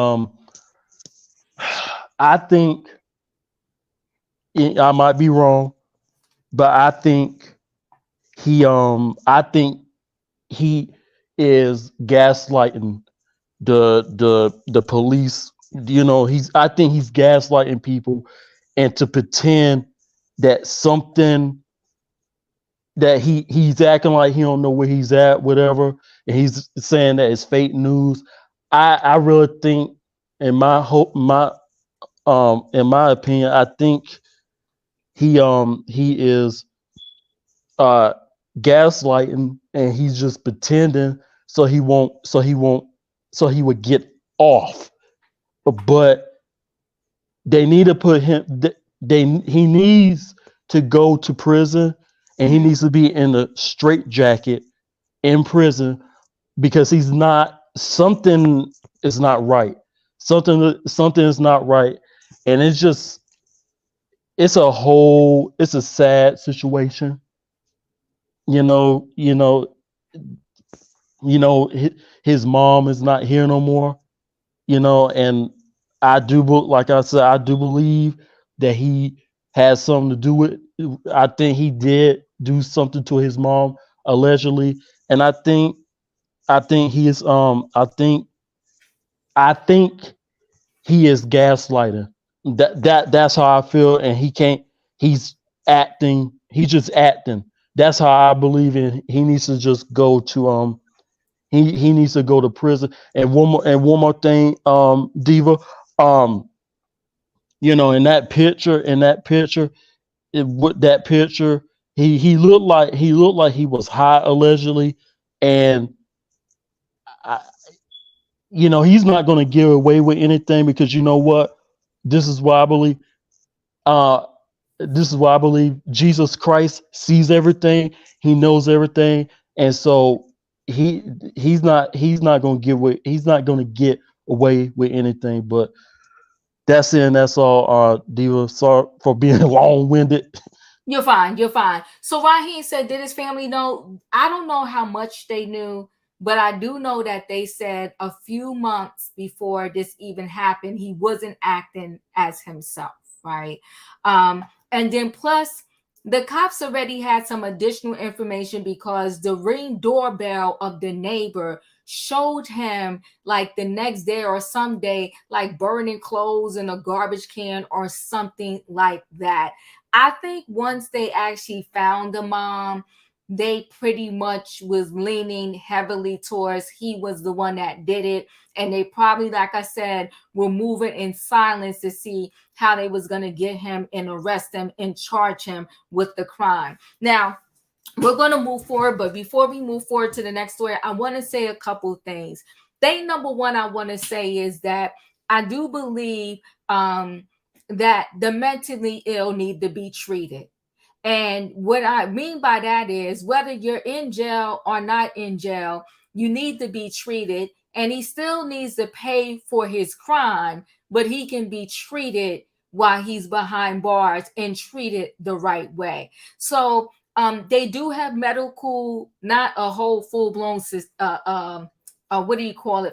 I think I might be wrong, but I think he is gaslighting the police. You know, I think he's gaslighting people and to pretend that something that he's acting like he don't know where he's at, whatever, and he's saying that it's fake news. I really think, in my opinion, I think he is gaslighting, and he's just pretending so he would get off. But they need to put him. He needs to go to prison, and he needs to be in a straitjacket in prison, because he's not. Something is not right. Something is not right, and it's a sad situation. His mom is not here no more. And like I said, I do believe that he has something to do with. I think he did do something to his mom allegedly, and I think he is. I think he is gaslighting. That's how I feel, and he can't. He's acting. He's just acting. That's how I believe in. He needs to just go to He needs to go to prison. And one more thing, Diva. In that picture, with that picture, he looked like he was high allegedly, and he's not going to get away with anything, because you know what? This is why I believe. This is why I believe Jesus Christ sees everything. He knows everything, and so he's not going to get away. He's not going to get away with anything. But that's it. And that's all. Diva, sorry for being long-winded. You're fine. You're fine. So Raheem said, did his family know? I don't know how much they knew, but I do know that they said a few months before this even happened, he wasn't acting as himself, right? And then plus, the cops already had some additional information, because the Ring doorbell of the neighbor showed him like the next day or some day, like burning clothes in a garbage can or something like that. I think once they actually found the mom, they pretty much was leaning heavily towards he was the one that did it. And they probably, like I said, were moving in silence to see how they was going to get him and arrest him and charge him with the crime. Now, we're going to move forward. But before we move forward to the next story, I want to say a couple things. Thing number one I want to say is that I do believe that the mentally ill need to be treated. And what I mean by that is, whether you're in jail or not in jail, you need to be treated. And he still needs to pay for his crime, but he can be treated while he's behind bars and treated the right way. So they do have medical, not a whole full-blown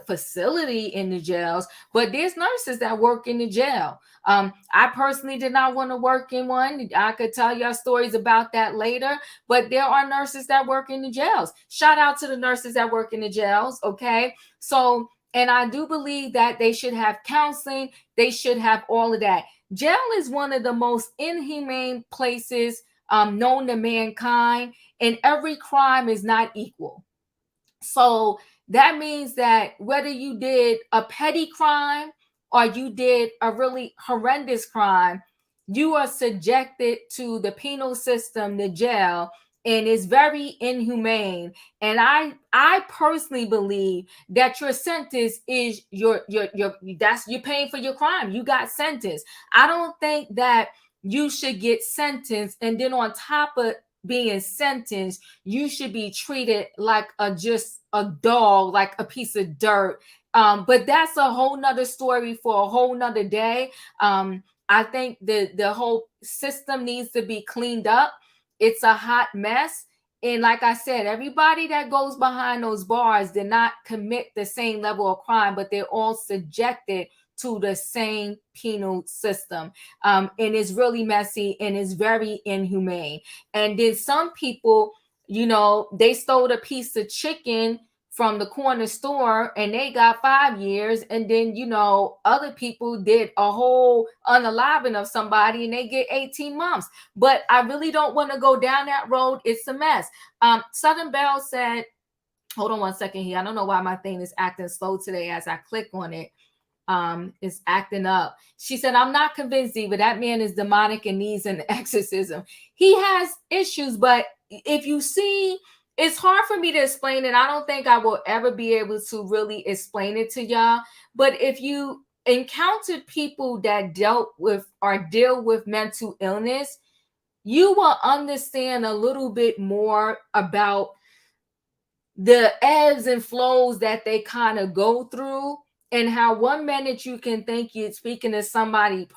facility in the jails, but there's nurses that work in the jail. I personally did not want to work in one. I could tell y'all stories about that later, but there are nurses that work in the jails. Shout out to the nurses that work in the jails. Okay. So, and I do believe that they should have counseling. They shoid have all of that. Jail is one of the most inhumane places known to mankind, and every crime is not equal. So that means that whether you did a petty crime or you did a really horrendous crime, you are subjected to the penal system, the jail, and it's very inhumane. And I personally believe that your sentence is you're paying for your crime. You got sentenced. I don't think that you should get sentenced and then on top of being sentenced, you should be treated like just a dog, like a piece of dirt. But that's a whole nother story for a whole nother day. I think the whole system needs to be cleaned up. It's a hot mess. And like I said, everybody that goes behind those bars did not commit the same level of crime, but they're all subjected to the same penal system. And it's really messy and it's very inhumane. And then some people, you know, they stole a piece of chicken from the corner store and they got 5 years. And then, you know, other people did a whole unaliving of somebody and they get 18 months. But I really don't want to go down that road. It's a mess. Southern Belle said, hold on one second here. I don't know why my thing is acting slow today as I click on it. It's acting up. She said, I'm not convinced, Eva, that man is demonic and needs an exorcism. He has issues, but if you see, it's hard for me to explain it. I don't think I will ever be able to really explain it to y'all. But if you encountered people that dealt with or deal with mental illness, you will understand a little bit more about the ebbs and flows that they kind of go through, and how 1 minute you can think you're speaking to somebody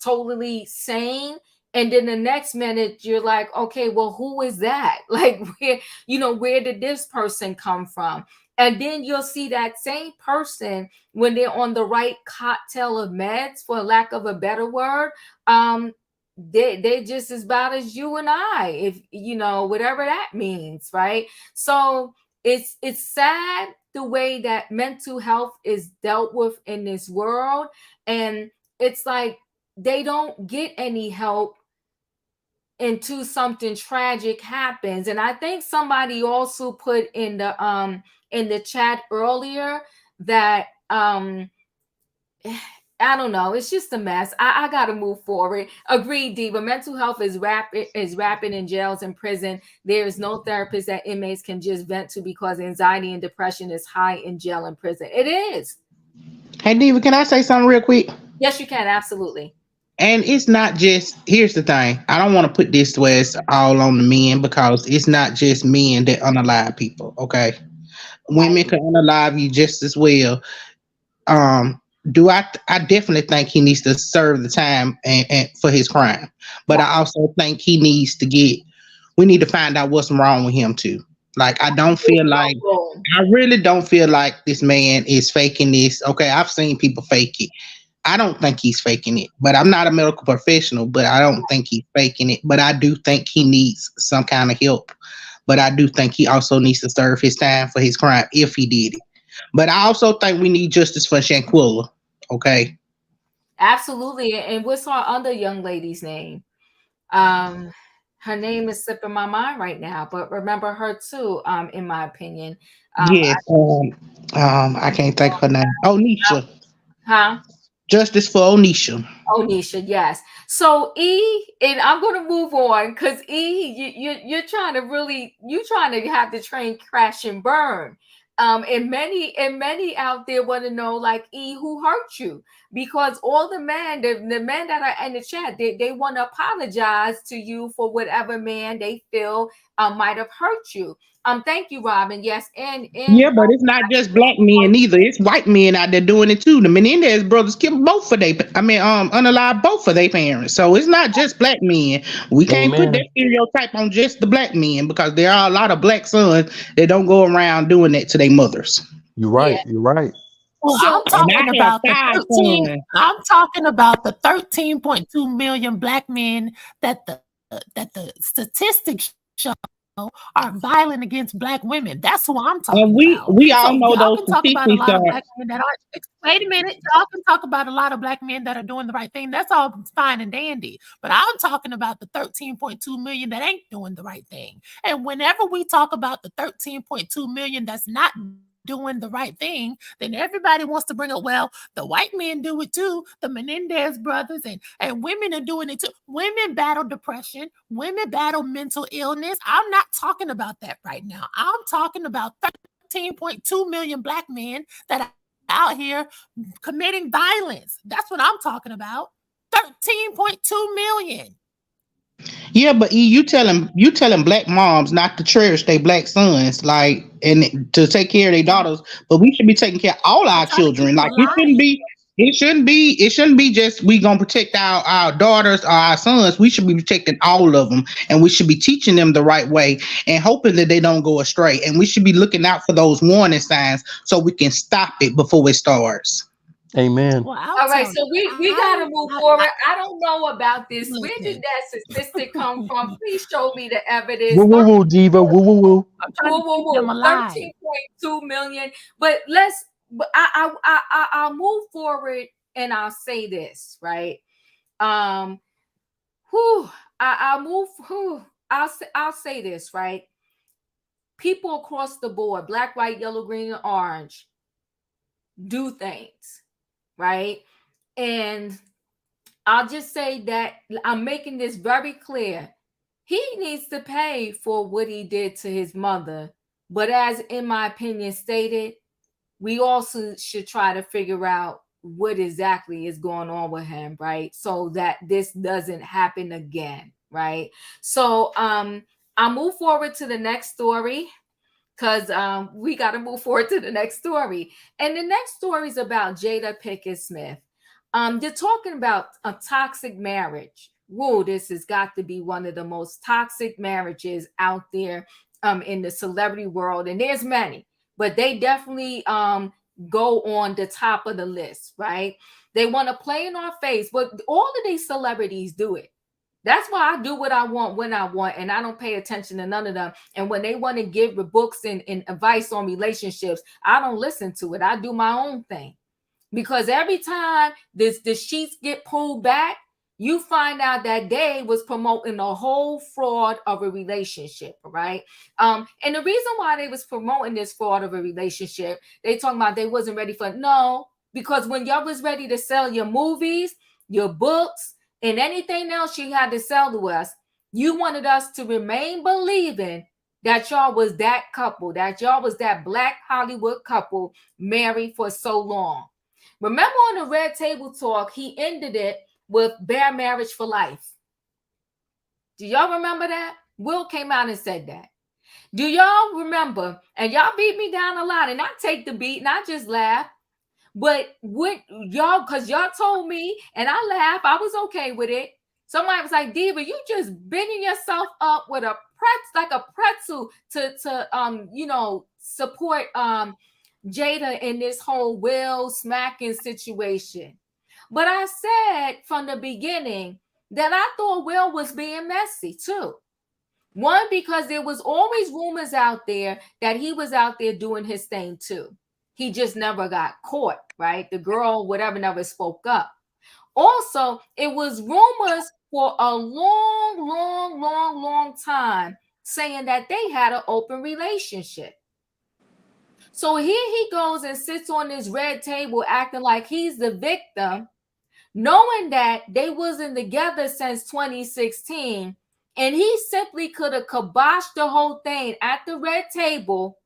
totally sane, and then the next minute you're like, okay, well, who is that? Like, where did this person come from? And then you'll see that same person when they're on the right cocktail of meds, for lack of a better word, they just as bad as you and I, if whatever that means, right? So it's sad the way that mental health is dealt with in this world, and it's like they don't get any help until something tragic happens. And I think somebody also put in the chat earlier that I don't know. It's just a mess. I got to move forward. Agreed, Diva. Mental health is rapid in jails and prison. There is no therapist that inmates can just vent to because anxiety and depression is high in jail and prison. It is. Hey, Diva, can I say something real quick? Yes, you can. Absolutely. And it's not just, here's the thing. I don't want to put this where it's all on the men, because it's not just men that unalive people, okay? Women can unalive you just as well. I definitely think he needs to serve the time and for his crime. But I also think we need to find out what's wrong with him too. Like, I really don't feel like this man is faking this. Okay, I've seen people fake it. I don't think he's faking it, but I'm not a medical professional, but I don't think he's faking it. But I do think he needs some kind of help. But I do think he also needs to serve his time for his crime if he did it. But I also think we need justice for Shanquilla. Okay. Absolutely. And what's our other young lady's name? Her name is slipping my mind right now, but remember her too, in my opinion. Yes. I can't think of her name. Onisha. Huh? Justice for Onisha. Onisha, yes. So and I'm gonna move on because you're trying to have the train crash and burn. And many out there want to know, like, who hurt you? Because all the men that are in the chat, they want to apologize to you for whatever man they feel might have hurt you. Thank you, Robin. Yes, and yeah, but it's not just black men either. It's white men out there doing it too. The Menendez brothers killed unalive both of their parents. So it's not just black men. We can't put that stereotype on just the black men, because there are a lot of black sons that don't go around doing that to their mothers. You're right. Yeah. You're right. Well, I'm talking about the 13.2 million black men that the statistics show are violent against black women. That's who I'm talking about. We all know those statistics. Wait a minute. Y'all can talk about a lot of black men that are doing the right thing. That's all fine and dandy. But I'm talking about the 13.2 million that ain't doing the right thing. And whenever we talk about the 13.2 million that's not doing the right thing, then everybody wants to bring up, well, the white men do it too, the Menendez brothers, and women are doing it too. Women battle depression, women battle mental illness. I'm not talking about that right now. I'm talking about 13.2 million black men that are out here committing violence. That's what I'm talking about. 13.2 million. Yeah, but you telling black moms not to cherish their black sons, like, and to take care of their daughters. But we should be taking care of all our Try to keep children. them Like it alive. shouldn't be. It shouldn't be just we gonna protect our daughters or our sons. We should be protecting all of them, and we should be teaching them the right way and hoping that they don't go astray. And we should be looking out for those warning signs so we can stop it before it starts. Amen. Well, All right, so we gotta move forward. I don't know about this. Where Listen. did that statistic come from? Please show me the evidence. Woo woo woo, diva. Woo woo woo. I'm trying to keep them alive. 13.2 million. But I'll move forward and I'll say this, right? I'll say this, right? People across the board, black, white, yellow, green, and orange, do things, right? And I'll just say that I'm making this very clear. He needs to pay for what he did to his mother. But as in my opinion stated, we also should try to figure out what exactly is going on with him, right? So that this doesn't happen again, right? So I'll move forward to the next story because we got to move forward to the next story. And the next story is about Jada Pinkett Smith. They're talking about a toxic marriage. Whoa, this has got to be one of the most toxic marriages out there in the celebrity world. And there's many, but they definitely go on the top of the list, right? They want to play in our face, but all of these celebrities do it. That's why I do what I want when I want, and I don't pay attention to none of them. And when they want to give books and advice on relationships, I don't listen to it. I do my own thing. Because every time the sheets get pulled back, you find out that they was promoting a whole fraud of a relationship, right? And the reason why they was promoting this fraud of a relationship, they talking about they wasn't ready for no, because when y'all was ready to sell your movies, your books, and anything else you had to sell to us, you wanted us to remain believing that y'all was that couple, that y'all was that Black Hollywood couple married for so long. Remember on the Red Table Talk, he ended it with bare marriage for life. Do y'all remember that? Will came out and said that. Do y'all remember? And y'all beat me down a lot, and I take the beat and I just laugh. But what y'all, because y'all told me and I laughed, I was okay with it. Somebody was like, Diva, you just bending yourself up with a pretzel to support Jada in this whole Will smacking situation. But I said from the beginning that I thought Will was being messy too. One, because there was always rumors out there that he was out there doing his thing too. He just never got caught, right? The girl, whatever, never spoke up. Also, it was rumors for a long time saying that they had an open relationship. So here he goes and sits on this red table acting like he's the victim, knowing that they wasn't together since 2016, and he simply could have kiboshed the whole thing at the red table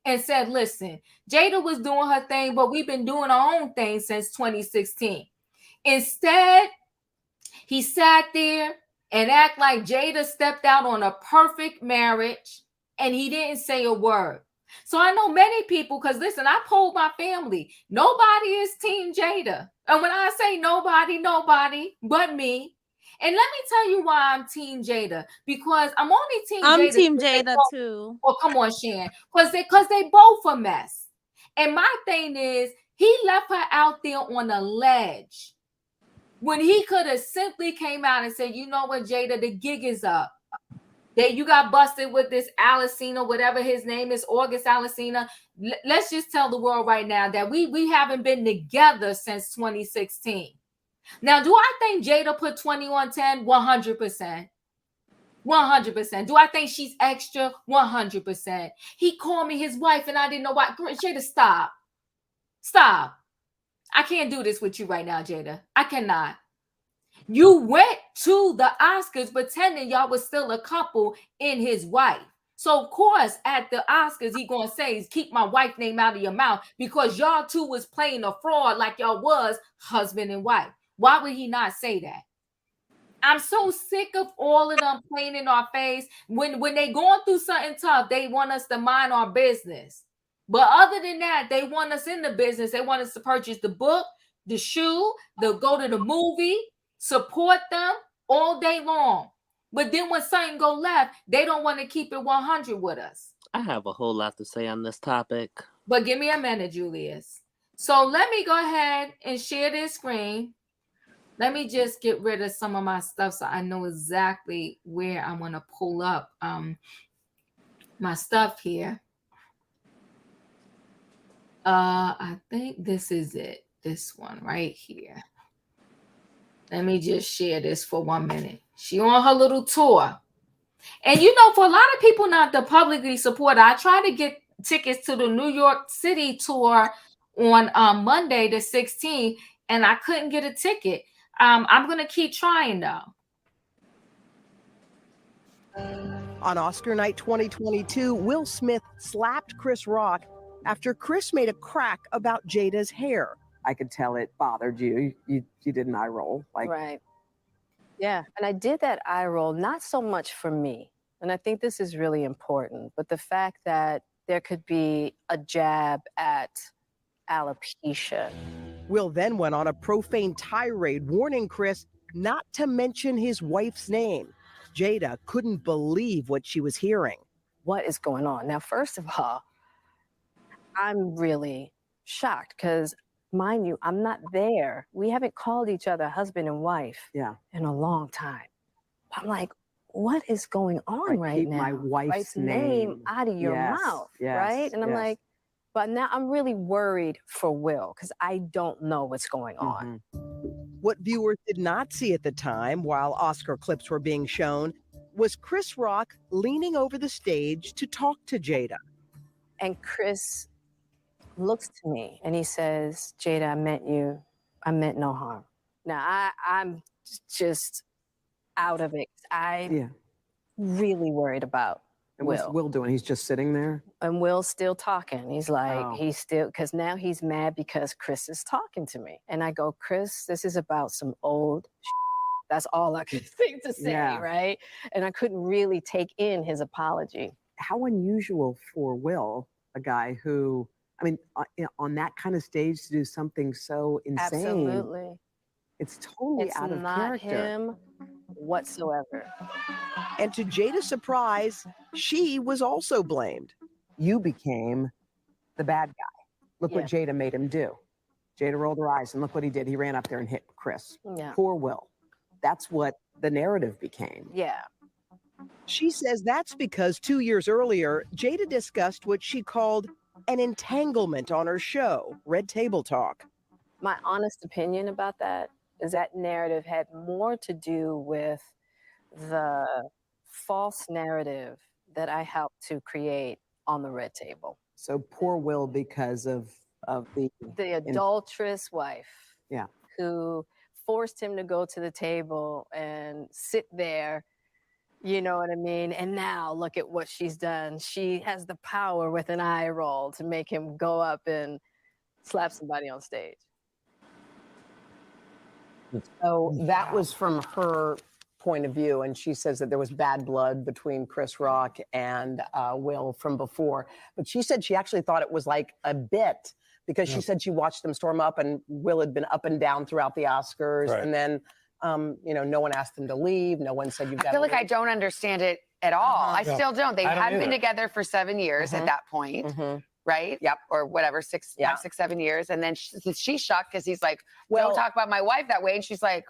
and said, listen, Jada was doing her thing, but we've been doing our own thing since 2016. Instead, he sat there and acted like Jada stepped out on a perfect marriage, and he didn't say a word. So I know many people, because listen, I polled my family. Nobody is Team Jada. And when I say nobody but me. And let me tell you why I'm Team Jada. Because I'm only Team Jada. I'm Team Jada too. Oh, come on, Shan. Because they both a mess. And my thing is, he left her out there on a ledge when he could have simply came out and said, you know what, Jada, the gig is up. That you got busted with this Alessina, whatever his name is, August Alessina. Let's just tell the world right now that we haven't been together since 2016. Now, do I think Jada put 20 on 10? 100%. 100%. Do I think she's extra? 100%. He called me his wife and I didn't know why. Jada, stop. Stop. I can't do this with you right now, Jada. I cannot. You went to the Oscars pretending y'all was still a couple in his wife. So, of course, at the Oscars, he going to say, keep my wife name out of your mouth because y'all two was playing a fraud like y'all was husband and wife. Why would he not say that? I'm so sick of all of them playing in our face. When they going through something tough, they want us to mind our business. But other than that, they want us in the business. They want us to purchase the book, the shoe, they'll go to the movie, support them all day long. But then when something go left, they don't want to keep it 100 with us. I have a whole lot to say on this topic. But give me a minute, Julius. So let me go ahead and share this screen. Let me just get rid of some of my stuff so I know exactly where I want to pull up my stuff here. I think this is it. This one right here. Let me just share this for 1 minute. She on her little tour. And you know, for a lot of people not to publicly support, I tried to get tickets to the New York City tour on Monday the 16th, and I couldn't get a ticket. I'm going to keep trying, though. On Oscar night 2022, Will Smith slapped Chris Rock after Chris made a crack about Jada's hair. I could tell it bothered you. You did an eye roll. Right. Yeah. And I did that eye roll, not so much for me. And I think this is really important, but the fact that there could be a jab at alopecia. Will then went on a profane tirade warning Chris not to mention his wife's name. Jada couldn't believe what she was hearing. What is going on? Now, first of all, I'm really shocked because, mind you, I'm not there. We haven't called each other husband and wife in a long time. I'm like, what is going on right keep now? my wife's name out of your mouth, right? And I'm like, but now I'm really worried for Will because I don't know what's going on. What viewers did not see at the time, while Oscar clips were being shown, was Chris Rock leaning over the stage to talk to Jada. And Chris looks to me and he says, Jada, I meant no harm. Now, I'm just out of it. I'm really worried about And Will. what's Will doing? He's just sitting there? And Will's still talking. He's like, he's still, because now he's mad because Chris is talking to me. And I go, Chris, this is about some old shit. That's all I could think to say, right? And I couldn't really take in his apology. How unusual for Will, a guy who, I mean, on that kind of stage to do something so insane. Absolutely. It's totally out of character. It's not him whatsoever. And to Jada's surprise, she was also blamed. You became the bad guy. Look what Jada made him do. Jada rolled her eyes and look what he did. He ran up there and hit Chris. Yeah. Poor Will. That's what the narrative became. Yeah. She says that's because 2 years earlier, Jada discussed what she called an entanglement on her show, Red Table Talk. My honest opinion about that is that narrative had more to do with the false narrative that I helped to create on the Red Table. So poor Will because of the adulterous wife. Yeah. Who forced him to go to the table and sit there, you know what I mean? And now look at what she's done. She has the power with an eye roll to make him go up and slap somebody on stage. So that was from her point of view, and she says that there was bad blood between Chris Rock and Will from before. But she said she actually thought it was like a bit because she said she watched them storm up, and Will had been up and down throughout the Oscars, and then no one asked him to leave. No one said you've got. I feel like I don't understand it at all. I still don't. They hadn't been either. together for 7 years at that point. Right? Yep. Or whatever, 5, 6, 7 years. And then she's shocked because he's like, don't talk about my wife that way. And she's like,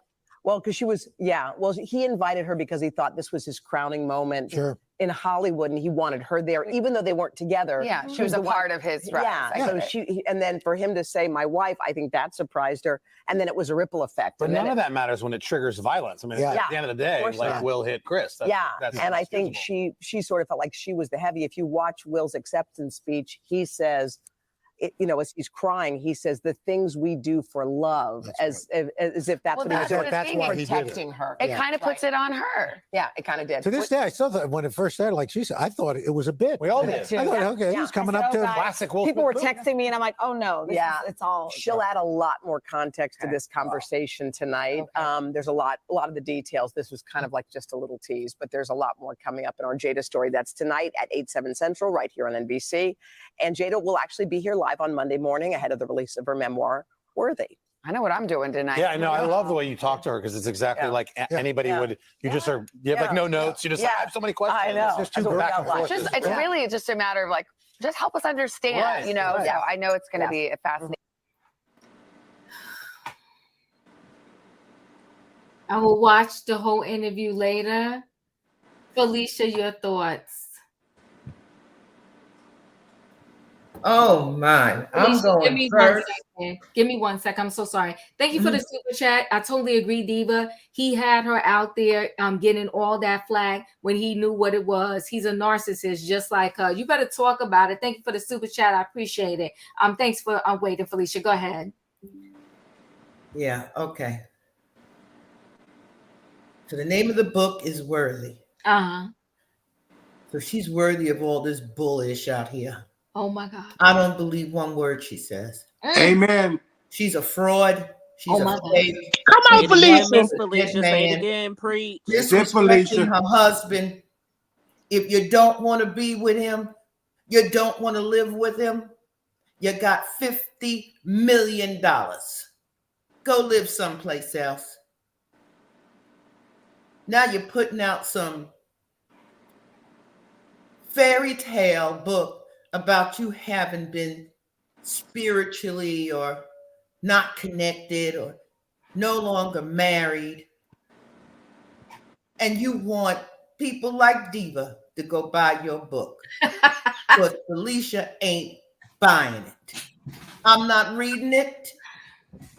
Well, because she was, well, he invited her because he thought this was his crowning moment in Hollywood, and he wanted her there, even though they weren't together. Yeah, she was a part of his rise. Yeah, so and then for him to say, my wife, I think that surprised her. And then it was a ripple effect. But none of that matters when it triggers violence. I mean, at the end of the day, like Will hit Chris. That's and I think she sort of felt like she was the heavy. If you watch Will's acceptance speech, he says, as he's crying, he says the things we do for love, as if that's what that's why he did protecting her. It kind of puts it on her. Yeah, it kind of did. To this day, I still thought when it first started, like she said, I thought it was a bit. We all I did. thought, okay, he's coming up to classic Will People were Smith movie. texting me, and I'm like, oh no, it's all. She'll add a lot more context to this conversation tonight. There's a lot of the details. This was kind of like just a little tease, but there's a lot more coming up in our Jada story. That's tonight at 8/7 Central, right here on NBC. And Jada will actually be here live on Monday morning ahead of the release of her memoir, Worthy. I know what I'm doing tonight. Yeah, I know. I love the way you talk to her because it's exactly like anybody would. You just are. You have like no notes. You just I have so many questions. I know. It's just too back and forth. It's really just a matter of like, just help us understand. Right, right. Yeah, I know it's going to be a fascinating. I will watch the whole interview later. Felicia, your thoughts? Oh my, I'm going first. Give me 1 second. I'm so sorry. Thank you for the super chat. I totally agree, Diva. He had her out there getting all that flack when he knew what it was. He's a narcissist just like her. You better talk about it. Thank you for the super chat. I appreciate it. Thanks for waiting, Felicia. Go ahead. Yeah, okay. So the name of the book is Worthy. Uh-huh. So she's worthy of all this bullish out here. Oh my God. I don't believe one word she says. Amen. She's a fraud. She's a fake. Come on, Felicia. Felicia, say it again, preach. Disrespecting her husband. If you don't want to be with him, you don't want to live with him, you got $50 million. Go live someplace else. Now you're putting out some fairy tale book about you having been spiritually or not connected or no longer married. And you want people like Diva to go buy your book. But Felicia ain't buying it. I'm not reading it.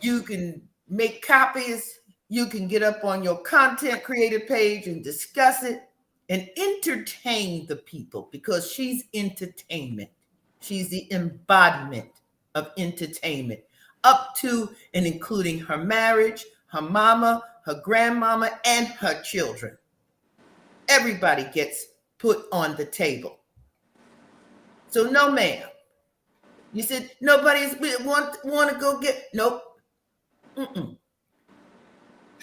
You can make copies. You can get up on your content creator page and discuss it and entertain the people because she's entertainment. She's the embodiment of entertainment, up to and including her marriage, her mama, her grandmama, and her children. Everybody gets put on the table. So no, ma'am. You said nobody's want to go get, nope.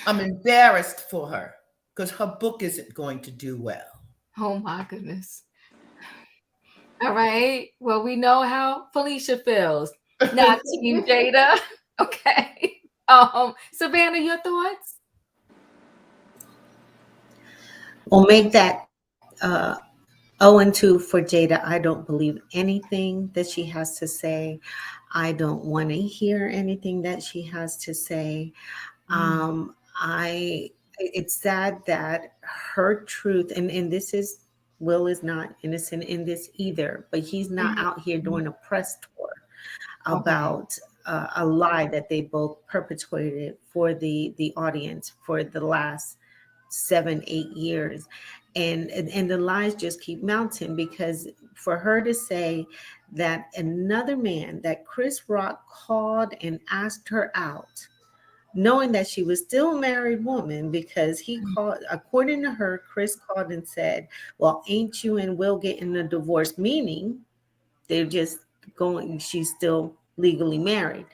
I'm embarrassed for her because her book isn't going to do well. Oh my goodness. All right. Well, we know how Felicia feels. Now, Team Jada. Okay. Savannah, your thoughts? We'll make that 0-2 for Jada. I don't believe anything that she has to say. I don't want to hear anything that she has to say. It's sad that her truth, and this is, Will is not innocent in this either, but he's not out here doing a press tour about a lie that they both perpetrated for the audience for the last 7-8 years. And the lies just keep mounting, because for her to say that another man, that Chris Rock called and asked her out, knowing that she was still a married woman, because he called, according to her, Chris called and said, well, ain't you and Will getting a divorce? Meaning they're just going, she's still legally married.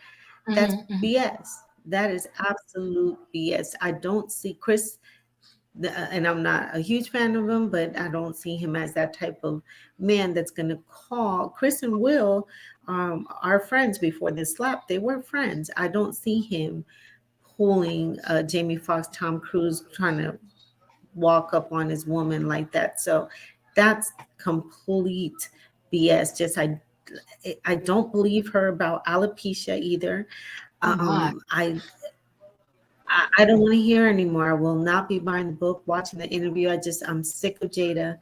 That's BS. That is absolute BS. I don't see Chris, and I'm not a huge fan of him, but I don't see him as that type of man that's going to call. Chris and Will are friends before this slap. They were friends. I don't see him pulling Jamie Foxx, Tom Cruise, trying to walk up on his woman like that. So that's complete BS. Just I don't believe her about alopecia either. I don't want to hear anymore. I will not be buying the book, watching the interview. I'm sick of Jada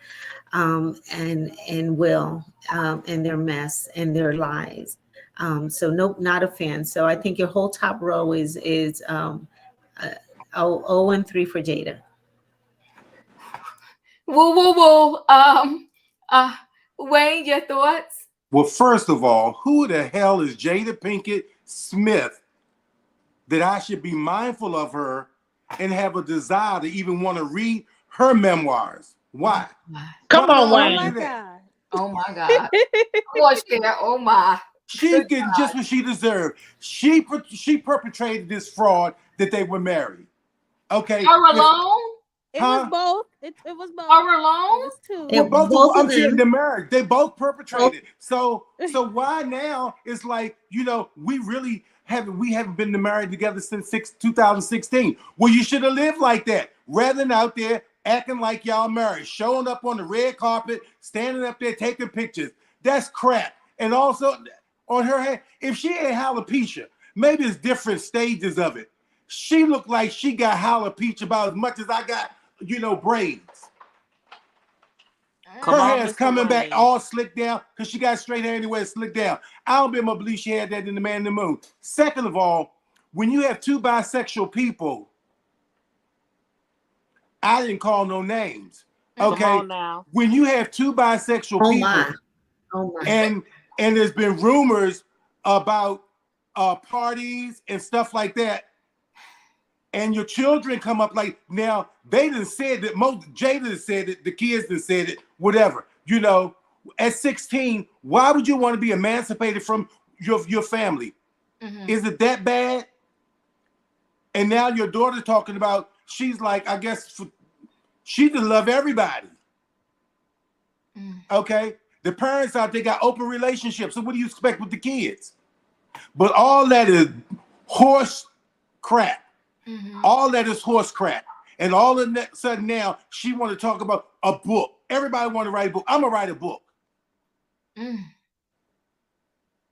and Will and their mess and their lies. So nope, not a fan. So I think your whole top row is 0-3 for Jada. Whoa. Wayne, your thoughts? Well, first of all, who the hell is Jada Pinkett Smith that I should be mindful of her and have a desire to even want to read her memoirs? Why? Come on, Why Wayne. do that? Oh my God. Oh my. She's getting just what she deserved. She perpetrated this fraud that they were married. Okay. Her alone? It Huh? was both. It was both. Her alone? Well, both of them, I'm saying they're married. They both perpetrated. So why now? It's like, we really haven't been married together since 2016. Well, you should have lived like that rather than out there acting like y'all married, showing up on the red carpet, standing up there taking pictures. That's crap. And also on her head, if she had alopecia, maybe it's different stages of it. She looked like she got alopecia about as much as I got, braids. Her hair's coming back all slicked down because she got straight hair anyway, slicked down. I don't believe she had that in The Man in the Moon. Second of all, when you have two bisexual people, I didn't call no names. Okay. Come on now. When you have two bisexual people, and there's been rumors about parties and stuff like that, and your children come up like, now they done said that, Jada said it, the kids done said it, whatever. At 16, why would you want to be emancipated from your family? Mm-hmm. Is it that bad? And now your daughter talking about, she's like, I guess she just love everybody. Okay? The parents out there got open relationships. So what do you expect with the kids? But all that is horse crap. Mm-hmm. All that is horse crap. And all of a sudden now, she want to talk about a book. Everybody want to write a book. I'm going to write a book.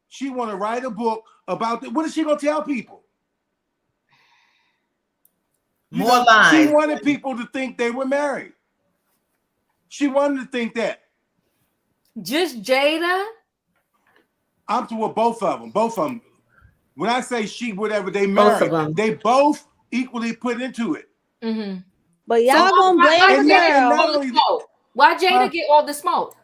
She want to write a book about what is she going to tell people? More lies. She wanted people to think they were married. She wanted to think that. Just Jada? I'm to both of them. Both of them. When I say she, whatever, they married. They both equally put into it. Mm-hmm. But y'all gonna blame the girl. Why Jada get all the smoke?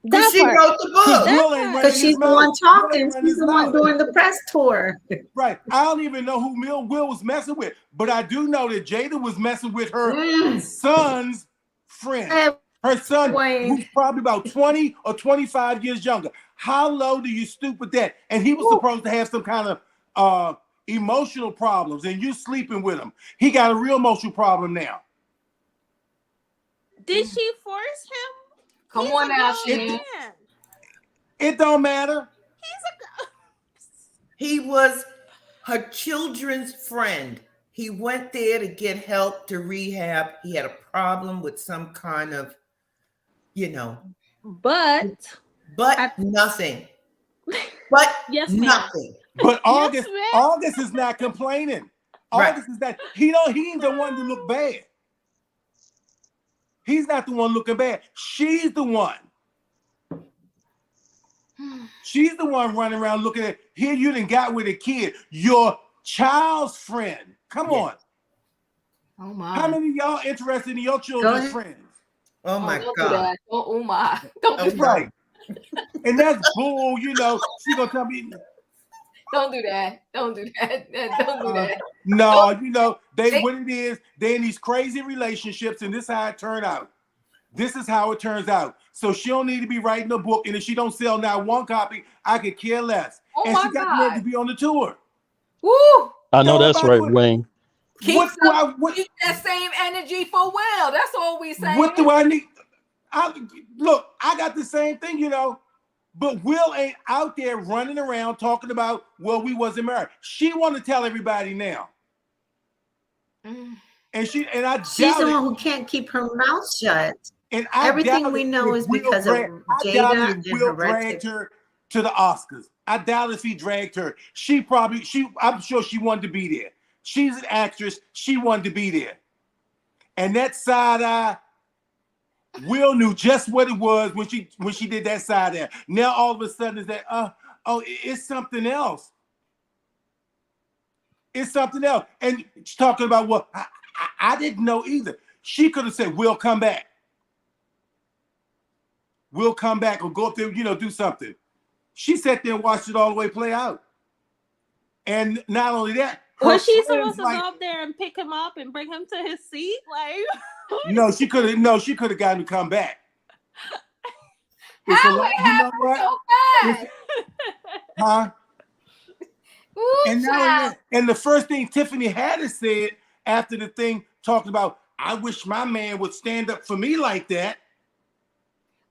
Because she wrote the book. Because she's the one talking. She's the one doing the press tour. Right. I don't even know who Will was messing with, but I do know that Jada was messing with her son's friend. Her son, who's probably about 20 or 25 years younger. How low do you stoop with that? And he was supposed to have some kind of emotional problems, and you sleeping with him. He got a real emotional problem now. Did she force him? Come on now, Shannon. It don't matter. He was her children's friend. He went there to get help to rehab. He had a problem with some kind of, But nothing. But yes, nothing. But August is not complaining. August is that he ain't the one to look bad. He's not the one looking bad. She's the one. She's the one running around looking at, here you done got with a kid, your child's friend. Come on. Oh my. How many of y'all interested in your children's friends? Oh my don't God. Do that. Oh my. Don't do That's right. And that's bull, she gonna tell me. Don't do that. Don't do that. Don't do that. No, what it is, they in these crazy relationships, and this is how it turned out. This is how it turns out. So she don't need to be writing a book, and if she don't sell now one copy, I could care less. Oh and she got ready to be on the tour. Woo! I know that's right, Wayne. Keep that same energy for Will. That's all we say. What do I need? I got the same thing, but Will ain't out there running around talking about, well, we wasn't married. She want to tell everybody now. And she's the one who can't keep her mouth shut. And everything we know is because of Jada and Will dragged her to the Oscars. I doubt if he dragged her. I'm sure she wanted to be there. She's an actress. She wanted to be there. And that side eye, Will knew just what it was when she did that side eye. Now all of a sudden is that it's something else. It's something else. And she's talking about, well, I didn't know either. She could have said, Will, come back. We'll come back or go up there, do something. She sat there and watched it all the way play out. And not only that, was she friends, supposed to go up there and pick him up and bring him to his seat? Like, no, she could have. No, she could have gotten to come back. It's How a lot, it you know happened what? so fast? Huh? Ooh, And now child. and the first thing Tiffany Haddish said after the thing, talking about, I wish my man would stand up for me like that.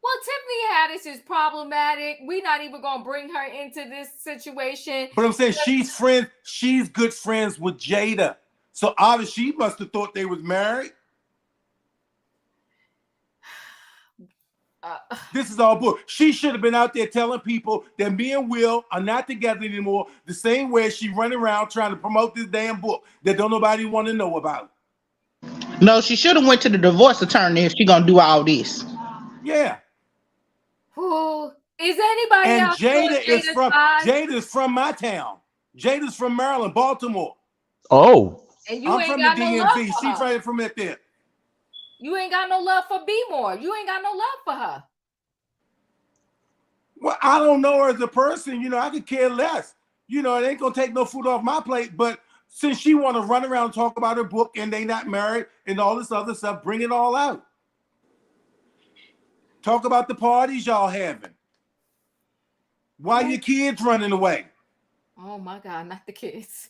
Well, Tiffany Haddish is problematic. We're not even gonna bring her into this situation. But I'm saying she's good friends with Jada. So obviously she must have thought they was married. This is all bull. She should have been out there telling people that me and Will are not together anymore, the same way she running around trying to promote this damn book that don't nobody want to know about. No, she should have went to the divorce attorney if she gonna do all this. Yeah. Who is anybody And else? Jada's from my town. Jada's from Maryland, Baltimore. Oh. And you I'm ain't from got the no love DMV. for She's her. right from it there. You ain't got no love for B-More. You ain't got no love for her. Well, I don't know her as a person. You know, I could care less. You know, it ain't gonna take no food off my plate. But since she want to run around and talk about her book and they not married and all this other stuff, bring it all out. Talk about the parties y'all having. Why your kids running away? Oh my God, not the kids.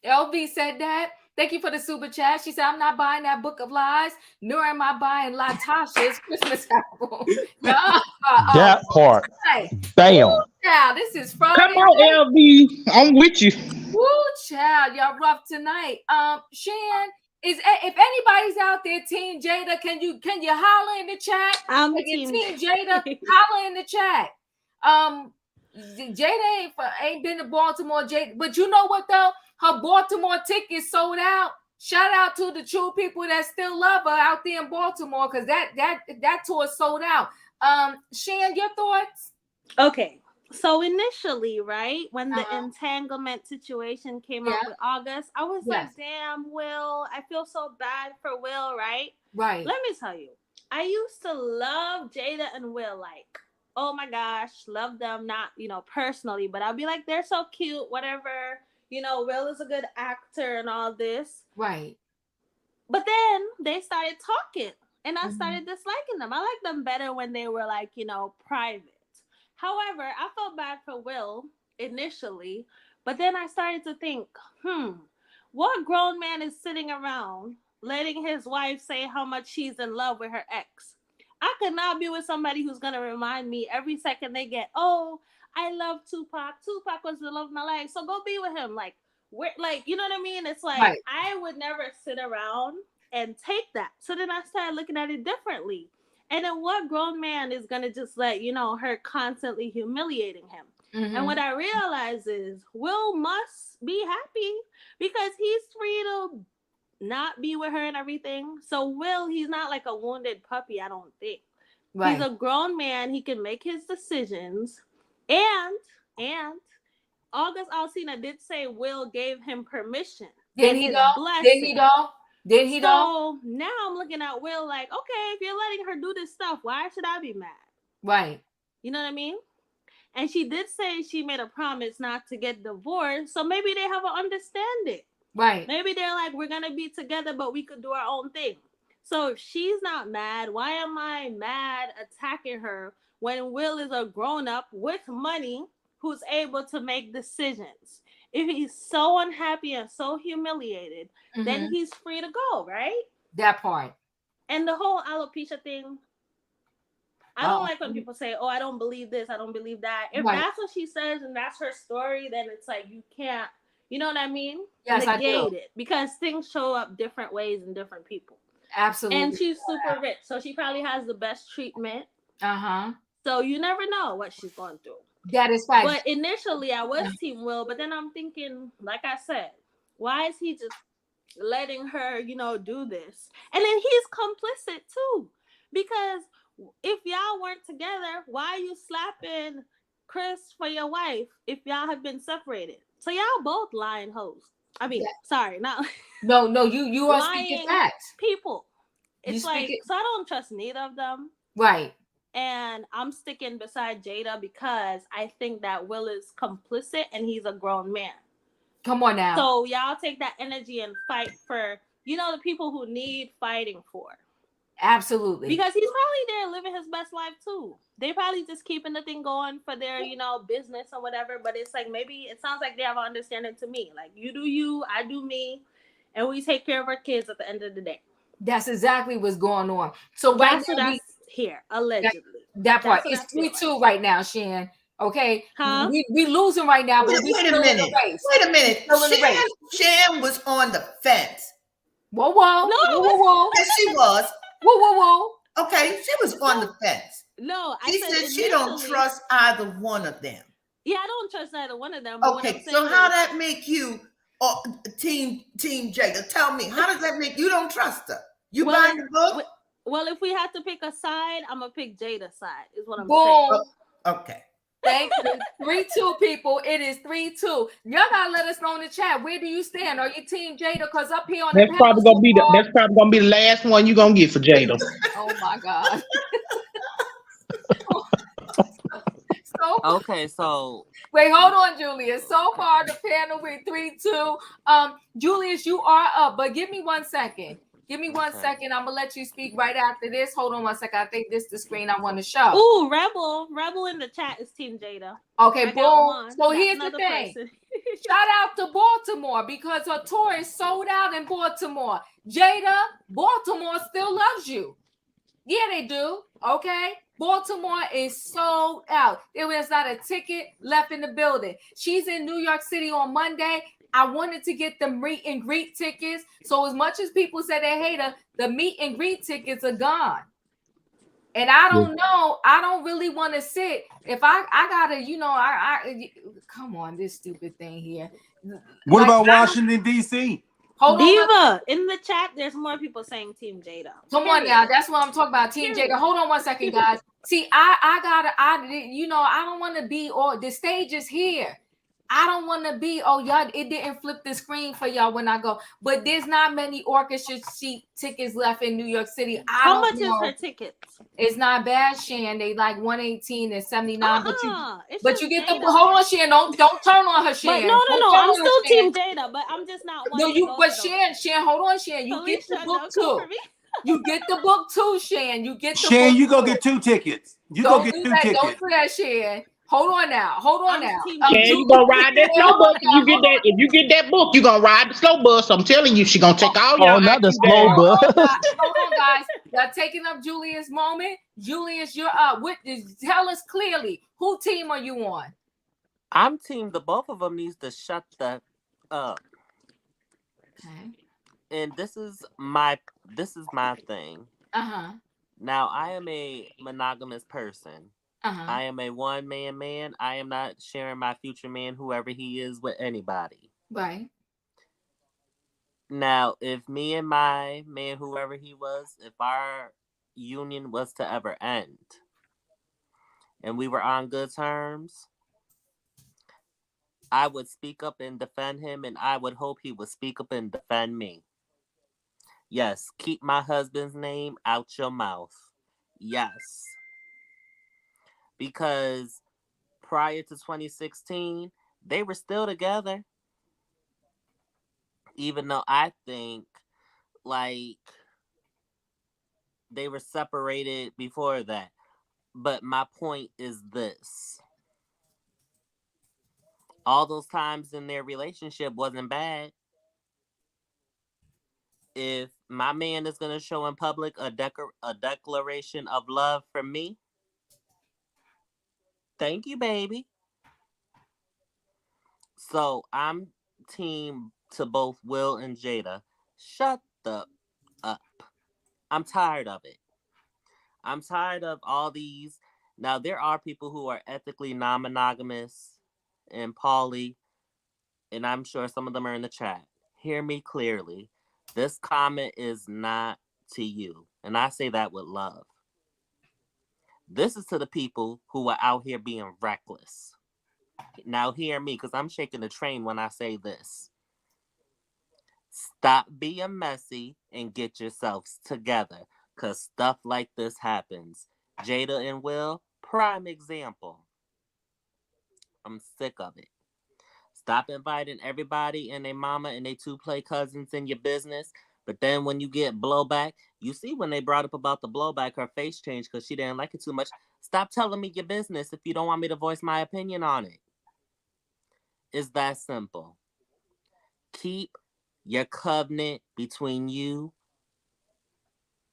LB said that. Thank you for the super chat. She said, I'm not buying that book of lies, nor am I buying Latasha's Christmas album. That part. Bam. Child, this is Friday. Come on, LB. I'm with you. Woo, child, y'all rough tonight. Shan, if anybody's out there, Team Jada, can you holler in the chat? I'm Team Jada, holler in the chat. Jada ain't been to Baltimore, Jada, but you know what though? Her Baltimore tickets sold out. Shout out to the true people that still love her out there in Baltimore, because that tour sold out. Shan, your thoughts? okay. So initially, right, when the entanglement situation came up with August, I was like, damn, Will, I feel so bad for Will, right? Right. Let me tell you, I used to love Jada and Will, like, oh my gosh, love them, not, personally, but I'll be like, they're so cute, whatever. Will is a good actor and all this. Right. But then they started talking and I started disliking them. I liked them better when they were like, private. However, I felt bad for Will initially, but then I started to think, what grown man is sitting around letting his wife say how much she's in love with her ex? I could not be with somebody who's going to remind me every second they get, oh, I love Tupac. Tupac was the love of my life. So go be with him. Like, you know what I mean? It's like, right. I would never sit around and take that. So then I started looking at it differently. And then what grown man is going to just let, her constantly humiliating him? Mm-hmm. And what I realize is Will must be happy because he's free to not be with her and everything. So Will, he's not like a wounded puppy, I don't think. Right. He's a grown man. He can make his decisions. And August Alsina did say Will gave him permission. Did he though? Did he though? So now I'm looking at Will like, okay, if you're letting her do this stuff, why should I be mad? Right. You know what I mean? And she did say she made a promise not to get divorced. So maybe they have an understanding. Right. Maybe they're like, we're going to be together, but we could do our own thing. So if she's not mad, why am I mad attacking her when Will is a grown-up with money who's able to make decisions? If he's so unhappy and so humiliated, then he's free to go, right? That part. And the whole alopecia thing, I don't like when people say, oh, I don't believe this, I don't believe that. If that's what she says and that's her story, then it's like you can't, you know what I mean? Yes, negate I do. it because things show up different ways in different people. Absolutely. And she's super rich, so she probably has the best treatment. Uh-huh. So you never know what she's going through. That is right. But initially I was Team Will, but then I'm thinking, like I said, why is he just letting her, do this? And then he's complicit too. Because if y'all weren't together, why are you slapping Chris for your wife if y'all have been separated? So y'all both lying hoes. I mean, sorry, not no, you are speaking facts. People. It's so I don't trust neither of them. Right. And I'm sticking beside Jada because I think that Will is complicit and he's a grown man. Come on now. So y'all take that energy and fight for, the people who need fighting for. Absolutely. Because he's probably there living his best life too. They probably just keeping the thing going for their, business or whatever. But it's like, maybe it sounds like they have an understanding to me. Like, you do you, I do me, and we take care of our kids at the end of the day. That's exactly what's going on. So that's here, allegedly. That part. It's 3-2 right now, Shan. Okay. Huh? We losing right now, but wait a minute. Wait a minute. Shan was on the fence. Whoa. Yes, she was. Whoa. Okay, she was on the fence. No, she said she don't trust either one of them. Yeah, I don't trust either one of them. Okay, so how that make you team Jada? Tell me, how does that make you don't trust her? You buying the book? Well, if we had to pick a side, I'm gonna pick Jada's side. Is what I'm saying. Okay. Thank you. 3-2, people. It is 3-2. Y'all gotta let us know in the chat. Where do you stand? Are you team Jada? Because up here on that's probably gonna be the last one you're gonna get for Jada. Oh my God. Okay, so wait, hold on, Julius. So far, the panel with 3-2. Julius, you are up, but give me 1 second. Give me 1 second. I'm gonna let you speak right after this. Hold on 1 second. I think this is the screen I want to show. Ooh, Rebel in the chat is Team Jada. Okay, boom. So here's the thing. Shout out to Baltimore because her tour is sold out in Baltimore. Jada, Baltimore still loves you. Yeah, they do. Okay. Baltimore is sold out. There was not a ticket left in the building. She's in New York City on Monday. I wanted to get the meet and greet tickets. So as much as people say they hate her, the meet and greet tickets are gone. And I don't know. I don't really want to sit. If I gotta, I come on, this stupid thing here. What about Washington, D.C.? Hold on. In the chat, there's more people saying Team Jada. Come on now. That's what I'm talking about. Team Jada. Hold on 1 second, guys. See, I don't want to be, the stage is here. I don't want to be, y'all, it didn't flip the screen for y'all when I go. But there's not many orchestra seat tickets left in New York City. How much is her ticket? It's not bad, Shan. They like 118 and 79. But you get the hold on, Shan. Don't turn on her, Shan. But no. I'm still Team Jada, but I'm just not. Shan, hold on, Shan. You get the book too. You get the book too, Shan. You get the Shan, book you go get 2 tickets. Don't do that, Shan. Hold on now. Shan, you gonna ride that slow bus. If you get that book, you gonna ride the slow bus. I'm telling you, she gonna take all y'all. Oh, not the slow bus. Hold on, guys. Y'all taking up Julius' moment. Julius, you're up. Tell us clearly, who team are you on? I'm team. The both of them needs to shut the up. Okay. And this is my thing. Now I am a monogamous person. I am a one-man man. I am not sharing my future man, whoever he is, with anybody. Right. Now, if me and my man, whoever he was, if our union was to ever end and we were on good terms, I would speak up and defend him, and I would hope he would speak up and defend me. Yes, keep my husband's name out your mouth. Yes. Because prior to 2016, they were still together. Even though I think, like, they were separated before that. But my point is this. All those times in their relationship wasn't bad. If my man is going to show in public a declaration of love for me, thank you, baby. So I'm team to both Will and Jada. Shut the up. I'm tired of it. I'm tired of all these. Now, there are people who are ethically non-monogamous and poly, and I'm sure some of them are in the chat. Hear me clearly. This comment is not to you, and I say that with love. This is to the people who are out here being reckless. Now hear me, because I'm shaking the train when I say this. Stop being messy and get yourselves together, because stuff like this happens. Jada and Will, prime example. I'm sick of it. Stop inviting everybody and their mama and their 2 play cousins in your business. But then when you get blowback, you see when they brought up about the blowback, her face changed because she didn't like it too much. Stop telling me your business if you don't want me to voice my opinion on it. It's that simple. Keep your covenant between you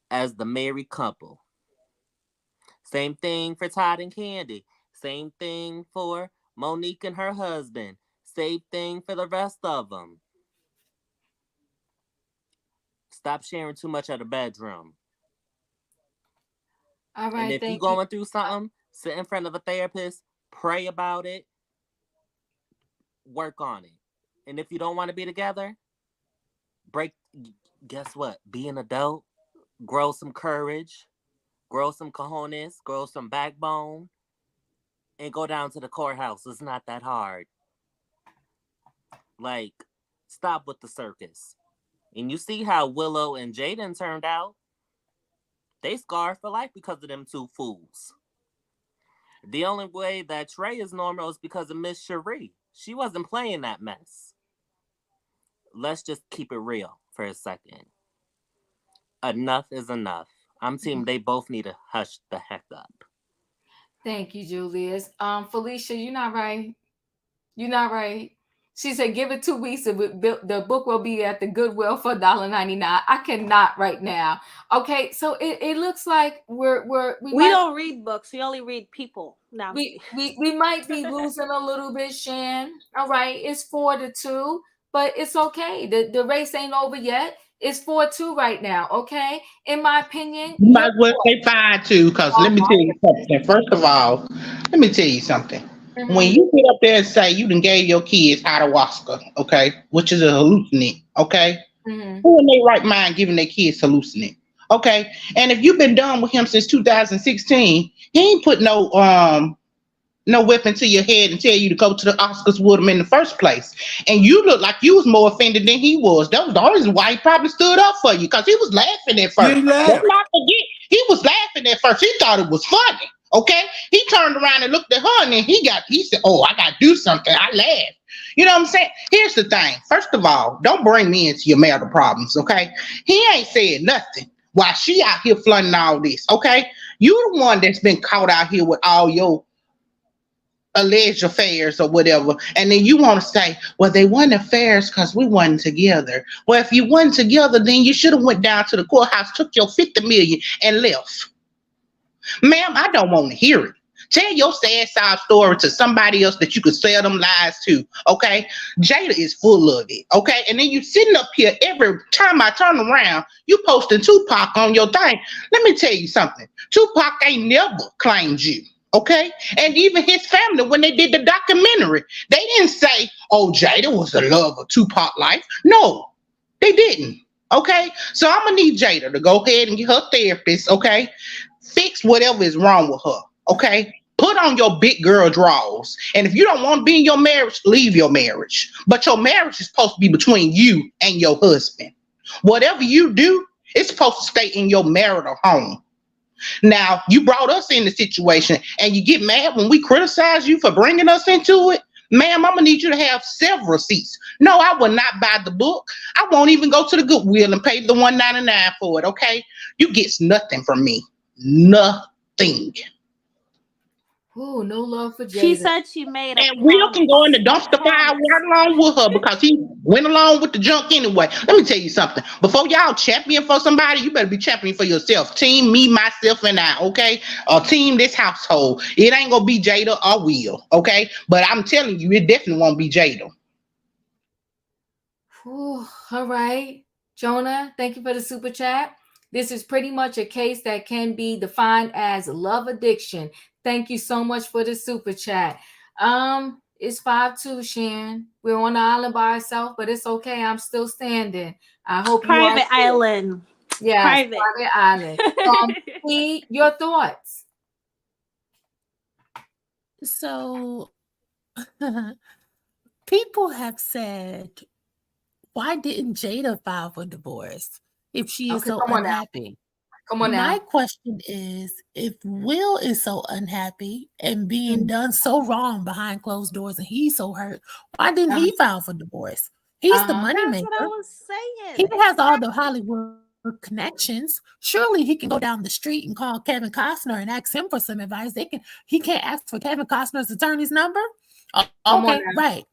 as the married couple. Same thing for Todd and Candy. Same thing for Monique and her husband. Same thing for the rest of them. Stop sharing too much of the bedroom. All right, and if you're going through something, sit in front of a therapist, pray about it, work on it. And if you don't want to be together, guess what? Be an adult, grow some courage, grow some cojones, grow some backbone, and go down to the courthouse. It's not that hard. Like, stop with the circus. And you see how Willow and Jaden turned out. They scarred for life because of them 2 fools. The only way that Trey is normal is because of Miss Cherie. She wasn't playing that mess. Let's just keep it real for a second. Enough is enough. I'm team they both need to hush the heck up. Thank you, Julius. Felicia, you're not right. You're not right. She said, give it 2 weeks. The book will be at the Goodwill for $1.99. I cannot right now. Okay, so it looks like we don't read books. We only read people. Now we might be losing a little bit, Shan. All right, it's 4-2, but it's okay. The race ain't over yet. It's 4-2 right now. Okay, in my opinion, You might as well say 5-2, because let me tell you something. First of all, let me tell you something. When you get up there and say you done gave your kids ayahuasca, okay, which is a hallucinant, okay, who in their right mind giving their kids hallucinant, okay? And if you've been done with him since 2016, he ain't put no weapon to your head and tell you to go to the Oscars with him in the first place. And you look like you was more offended than he was. That was the reason why he probably stood up for you, because he was laughing at first. Let's not forget, he was laughing at first. He thought it was funny. Okay, he turned around and looked at her, and then he said, "Oh, I gotta do something." I laughed. You know what I'm saying? Here's the thing. First of all, don't bring me into your marital problems. Okay, he ain't said nothing while she out here flaunting all this. Okay, you the one that's been caught out here with all your alleged affairs or whatever, and then you want to say, well, they weren't affairs because we weren't together. Well, if you weren't together, then you should have went down to the courthouse, took your $50 million, and left. Ma'am, I don't want to hear it. Tell your sad side story to somebody else that you could sell them lies to, okay? Jada is full of it, okay? And then you sitting up here every time I turn around, you posting Tupac on your thing. Let me tell you something. Tupac ain't never claimed you, okay? And even his family, when they did the documentary, they didn't say, oh, Jada was the love of Tupac life. No, they didn't, okay? So I'm going to need Jada to go ahead and get her therapist, okay? Fix whatever is wrong with her, okay? Put on your big girl drawers. And if you don't want to be in your marriage, leave your marriage. But your marriage is supposed to be between you and your husband. Whatever you do, it's supposed to stay in your marital home. Now, you brought us in the situation, and you get mad when we criticize you for bringing us into it. Ma'am, I'm going to need you to have several seats. No, I will not buy the book. I won't even go to the Goodwill and pay the $1.99 for it, okay? You get nothing from me. Nothing. Oh, no love for Jada. She said she made and Will can go in the dumpster fire right along with her because he went along with the junk anyway. Let me tell you something. Before y'all champion for somebody, you better be championing for yourself. Team me, myself, and I, okay? Team this household. It ain't gonna be Jada or Will, okay? But I'm telling you, it definitely won't be Jada. Ooh, all right. Jonah, thank you for the super chat. This is pretty much a case that can be defined as love addiction. Thank you so much for the super chat. It's 5-2, Shan. We're on the island by ourselves, but it's okay. I'm still standing. I hope private you are island. Yeah, Private island. P, your thoughts? So people have said, why didn't Jada file for divorce if she is so unhappy? Come on now. My question is, if Will is so unhappy and being done so wrong behind closed doors and he's so hurt, why didn't he file for divorce? He's the money That's what I maker. was saying. He has all the Hollywood connections. Surely he can go down the street and call Kevin Costner and ask him for some advice. He can't ask for Kevin Costner's attorney's number. Okay, right.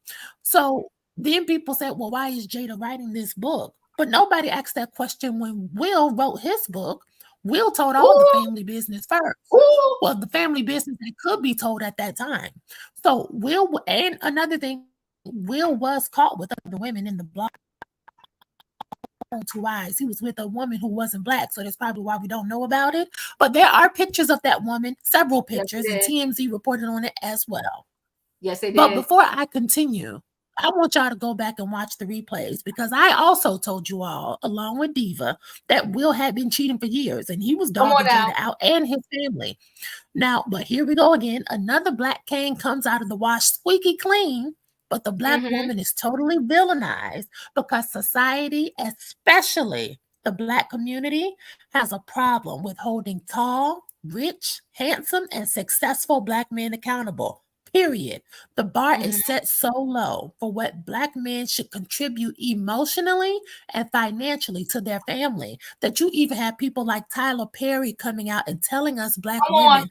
So then people said, well, why is Jada writing this book? But nobody asked that question when Will wrote his book. Will told all the family business first. Well, the family business that could be told at that time. So Will, and another thing, Will was caught with other women in the block. 2 eyes. He was with a woman who wasn't black, so that's probably why we don't know about it. But there are pictures of that woman, several pictures, and TMZ reported on it as well. Yes, they did. But before I continue, I want y'all to go back and watch the replays, because I also told you all, along with Diva, that Will had been cheating for years and he was dogging Jada out and his family. Now, but here we go again. Another black king comes out of the wash squeaky clean, but the black woman is totally villainized because society, especially the black community, has a problem with holding tall, rich, handsome, and successful black men accountable. Period. The bar is set so low for what black men should contribute emotionally and financially to their family that you even have people like Tyler Perry coming out and telling us black women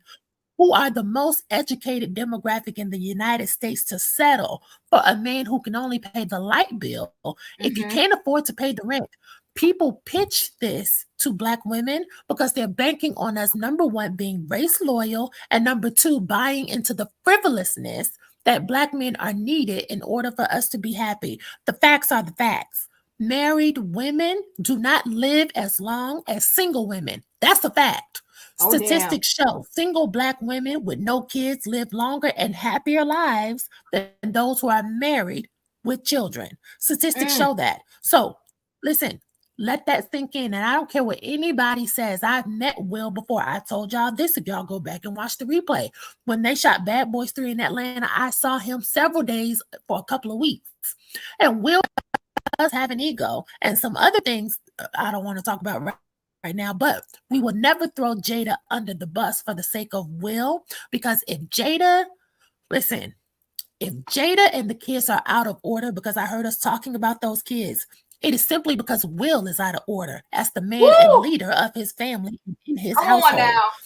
who are the most educated demographic in the United States to settle for a man who can only pay the light bill if you can't afford to pay the rent. People pitch this to black women because they're banking on us, number one, being race loyal, and number two, buying into the frivolousness that black men are needed in order for us to be happy. The facts are the facts. Married women do not live as long as single women. That's a fact. Statistics show single black women with no kids live longer and happier lives than those who are married with children. Statistics show that. So listen, let that sink in. And I don't care what anybody says. I've met Will before. I told y'all this if y'all go back and watch the replay. When they shot Bad Boys 3 in Atlanta, I saw him several days for a couple of weeks. And Will does have an ego and some other things I don't want to talk about right now, but we will never throw Jada under the bus for the sake of Will, because if Jada and the kids are out of order, because I heard us talking about those kids, it is simply because Will is out of order as the man and leader of his family in his household.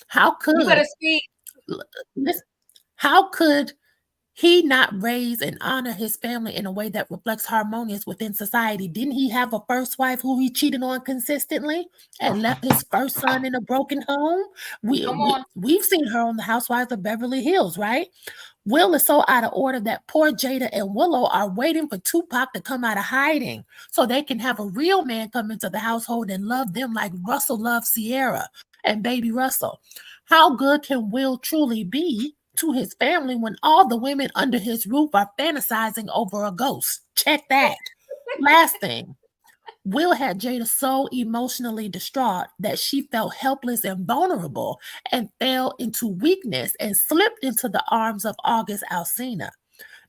How could he not raise and honor his family in a way that reflects harmonious within society? Didn't he have a first wife who he cheated on consistently and left his first son in a broken home? We've seen her on the Housewives of Beverly Hills, right? Will is so out of order that poor Jada and Willow are waiting for Tupac to come out of hiding so they can have a real man come into the household and love them like Russell loved Sierra and baby Russell. How good can Will truly be to his family when all the women under his roof are fantasizing over a ghost? Check that. Last thing. Will had Jada so emotionally distraught that she felt helpless and vulnerable and fell into weakness and slipped into the arms of August Alsina.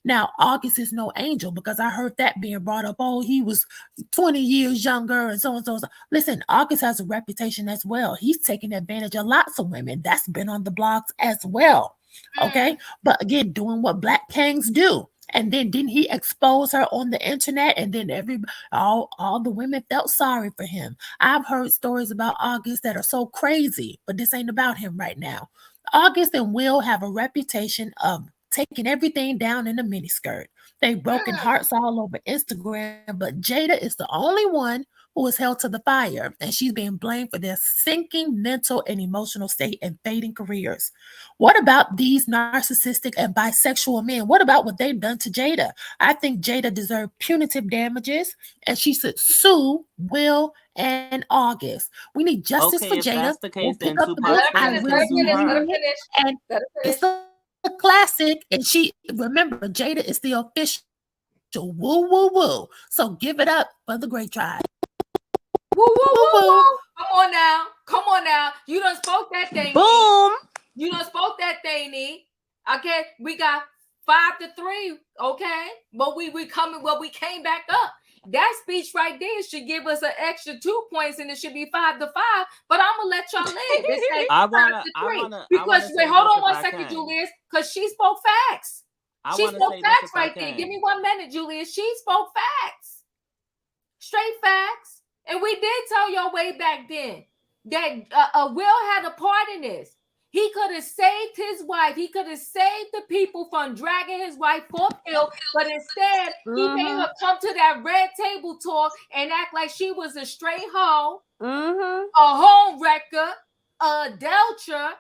Now, August is no angel, because I heard that being brought up. Oh, he was 20 years younger and so and so. Listen, August has a reputation as well. He's taken advantage of lots of women. That's been on the blogs as well. Okay. But again, doing what black kings do. And then didn't he expose her on the internet? And then all the women felt sorry for him. I've heard stories about August that are so crazy, but this ain't about him right now. August and Will have a reputation of taking everything down in a miniskirt. They've broken hearts all over Instagram, but Jada is the only one who is held to the fire, and she's being blamed for their sinking mental and emotional state and fading careers. What about these narcissistic and bisexual men? What about what they've done to Jada? I think Jada deserved punitive damages, and she should sue Will and August. We need justice for Jada. That's the case, then and it's a classic, and remember, Jada is the official woo woo woo. So give it up for the great tribe. Woo, woo, woo, woo. Come on now. You done spoke that thing. Boom. You done spoke that thing, Nee. Okay, we got 5-3. Okay, but we came back up. that speech right there should give us an extra 2 points, and it should be 5-5. But I'm gonna let y'all live. It say I 5-3 wanna because say wait, hold this on if one I second, can. Julius, because she spoke facts. She wanna spoke say this facts if I right there. can. Give me 1 minute, Julius. She spoke facts, straight facts, and we did tell y'all way back then that Will had a part in this. He could have saved his wife. He could have saved the people from dragging his wife for a pill, but instead he made her come to that red table talk and act like she was a straight hoe, a home wrecker, a adulterer.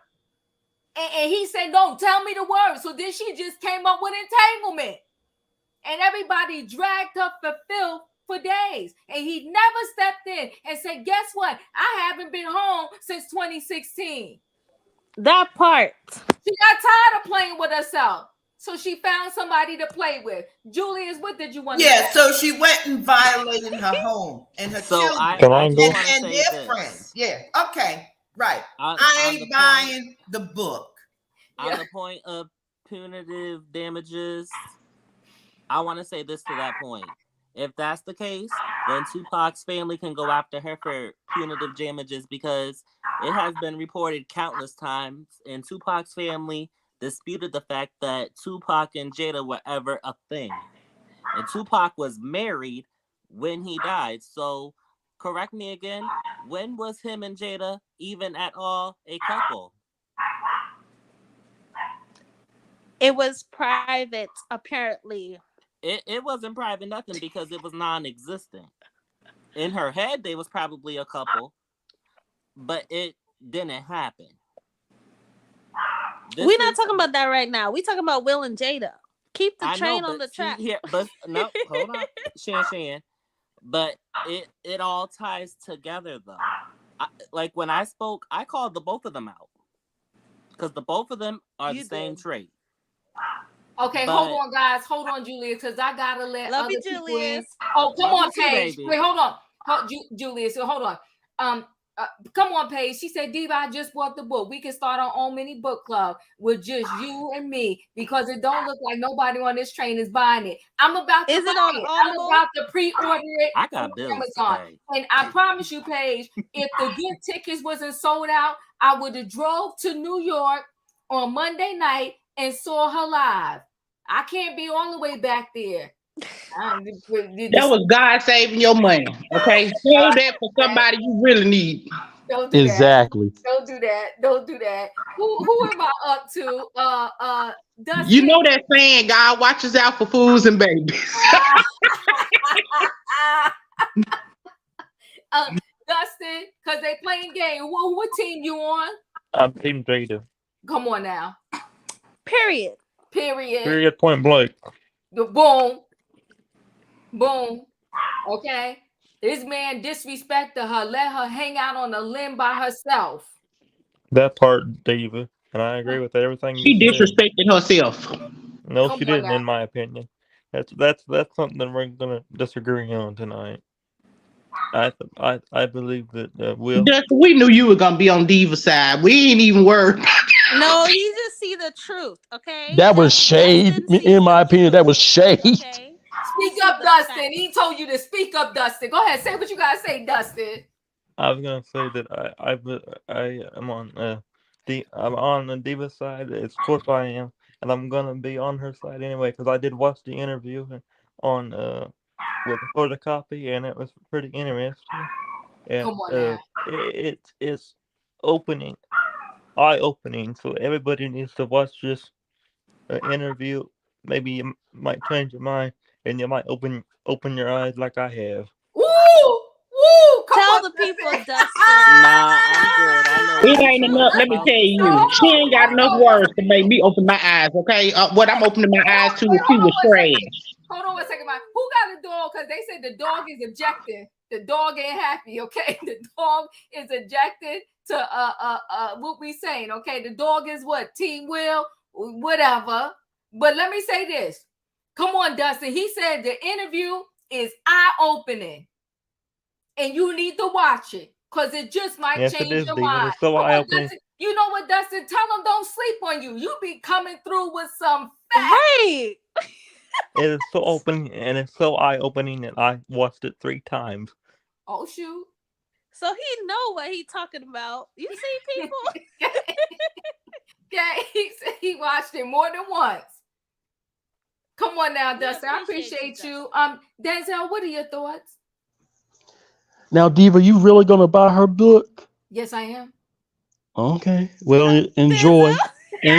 And he said, no, tell me the word. So then she just came up with entanglement. And everybody dragged her for filth for days. And he never stepped in and said, guess what? I haven't been home since 2016. That part. She got tired of playing with herself. So she found somebody to play with. Julius, what did you want to say? Yeah, so she went and violated her home and her children and their friends. Yeah, okay, right. I ain't buying the book. On the point of punitive damages, I want to say this to that point. If that's the case, then Tupac's family can go after her for punitive damages because it has been reported countless times, and Tupac's family disputed the fact that Tupac and Jada were ever a thing. And Tupac was married when he died. So, correct me again, when was him and Jada even at all a couple? It was private, apparently. It wasn't private nothing because it was non-existent. In her head, they was probably a couple, but it didn't happen. We're not talking about that right now. We're talking about Will and Jada. Keep the train on the track. But no, hold on, Shan. But it all ties together though. Like when I spoke, I called the both of them out because the both of them are the same trait. Okay, hold on, guys. Hold on, Julius, because I gotta let Love other you, people Julius. in. Oh, come Love on, you too, Paige. baby. Wait, hold on, Julius. So hold on. Come on, Paige. She said, Diva, I just bought the book. We can start our own mini book club with just you and me because it don't look like nobody on this train is buying it. I'm about to Is it buy on it. Audible? I'm about to pre-order it I got on bills Amazon. today. And I promise you, Paige, if the good tickets wasn't sold out, I would have drove to New York on Monday night and saw her live. I can't be all the way back there. That was God saving your money. Okay, hold that for somebody you really need. Don't do Exactly. that. Don't do that. Don't do that. Who am I up to? Dustin? You know that saying, God watches out for fools and babies. Dustin, because they playing game. What team you on? I'm Team Jada. Come on now. Period. Period. Point blank. Boom. Boom. Okay. This man disrespected her, let her hang out on a limb by herself. That part, Diva, and I agree with everything She you said. disrespected herself. No, Come she on didn't, now. in my opinion. That's something that we're gonna disagree on tonight. I believe that Will. Dustin, we knew you were gonna be on Diva's side. We ain't even worried. No, he just see the truth, okay? That was shade, in my opinion. That was shade. Okay. Speak up, Dustin. He told you to speak up, Dustin. Go ahead, say what you gotta say, Dustin. I was gonna say that I am on I'm on the Diva side. Of course I am, and I'm gonna be on her side anyway because I did watch the interview on with the photocopy, and it was pretty interesting. And Come on now. it's eye-opening. So everybody needs to watch this interview. Maybe you might change your mind, and you might open your eyes like I have. Woo! Woo! Tell the people, Dustin. Nah, I'm good. I know It ain't enough. Let me tell you, she ain't got enough words to make me open my eyes. Okay, what I'm opening my eyes to is she was trash. Hold on 1 second, Mike. Who got a dog? Because they said the dog is objecting. The dog ain't happy, okay? The dog is objected to what we saying, okay? The dog is what? Team Will, whatever. But let me say this. Come on, Dustin. He said the interview is eye-opening. And you need to watch it. Because it just might change your mind. It's so eye-opening. Dustin, you know what, Dustin? Tell them don't sleep on you. You be coming through with some facts. Right. It is so open and it's so eye-opening that I watched it 3 times. Oh shoot. So he know what he talking about. You see, people. Yeah, he watched it more than once. Come on now, Dustin. I appreciate you. Denzel, what are your thoughts? Now, Diva, you really gonna buy her book? Yes, I am. Okay. Well, enjoy. Yeah.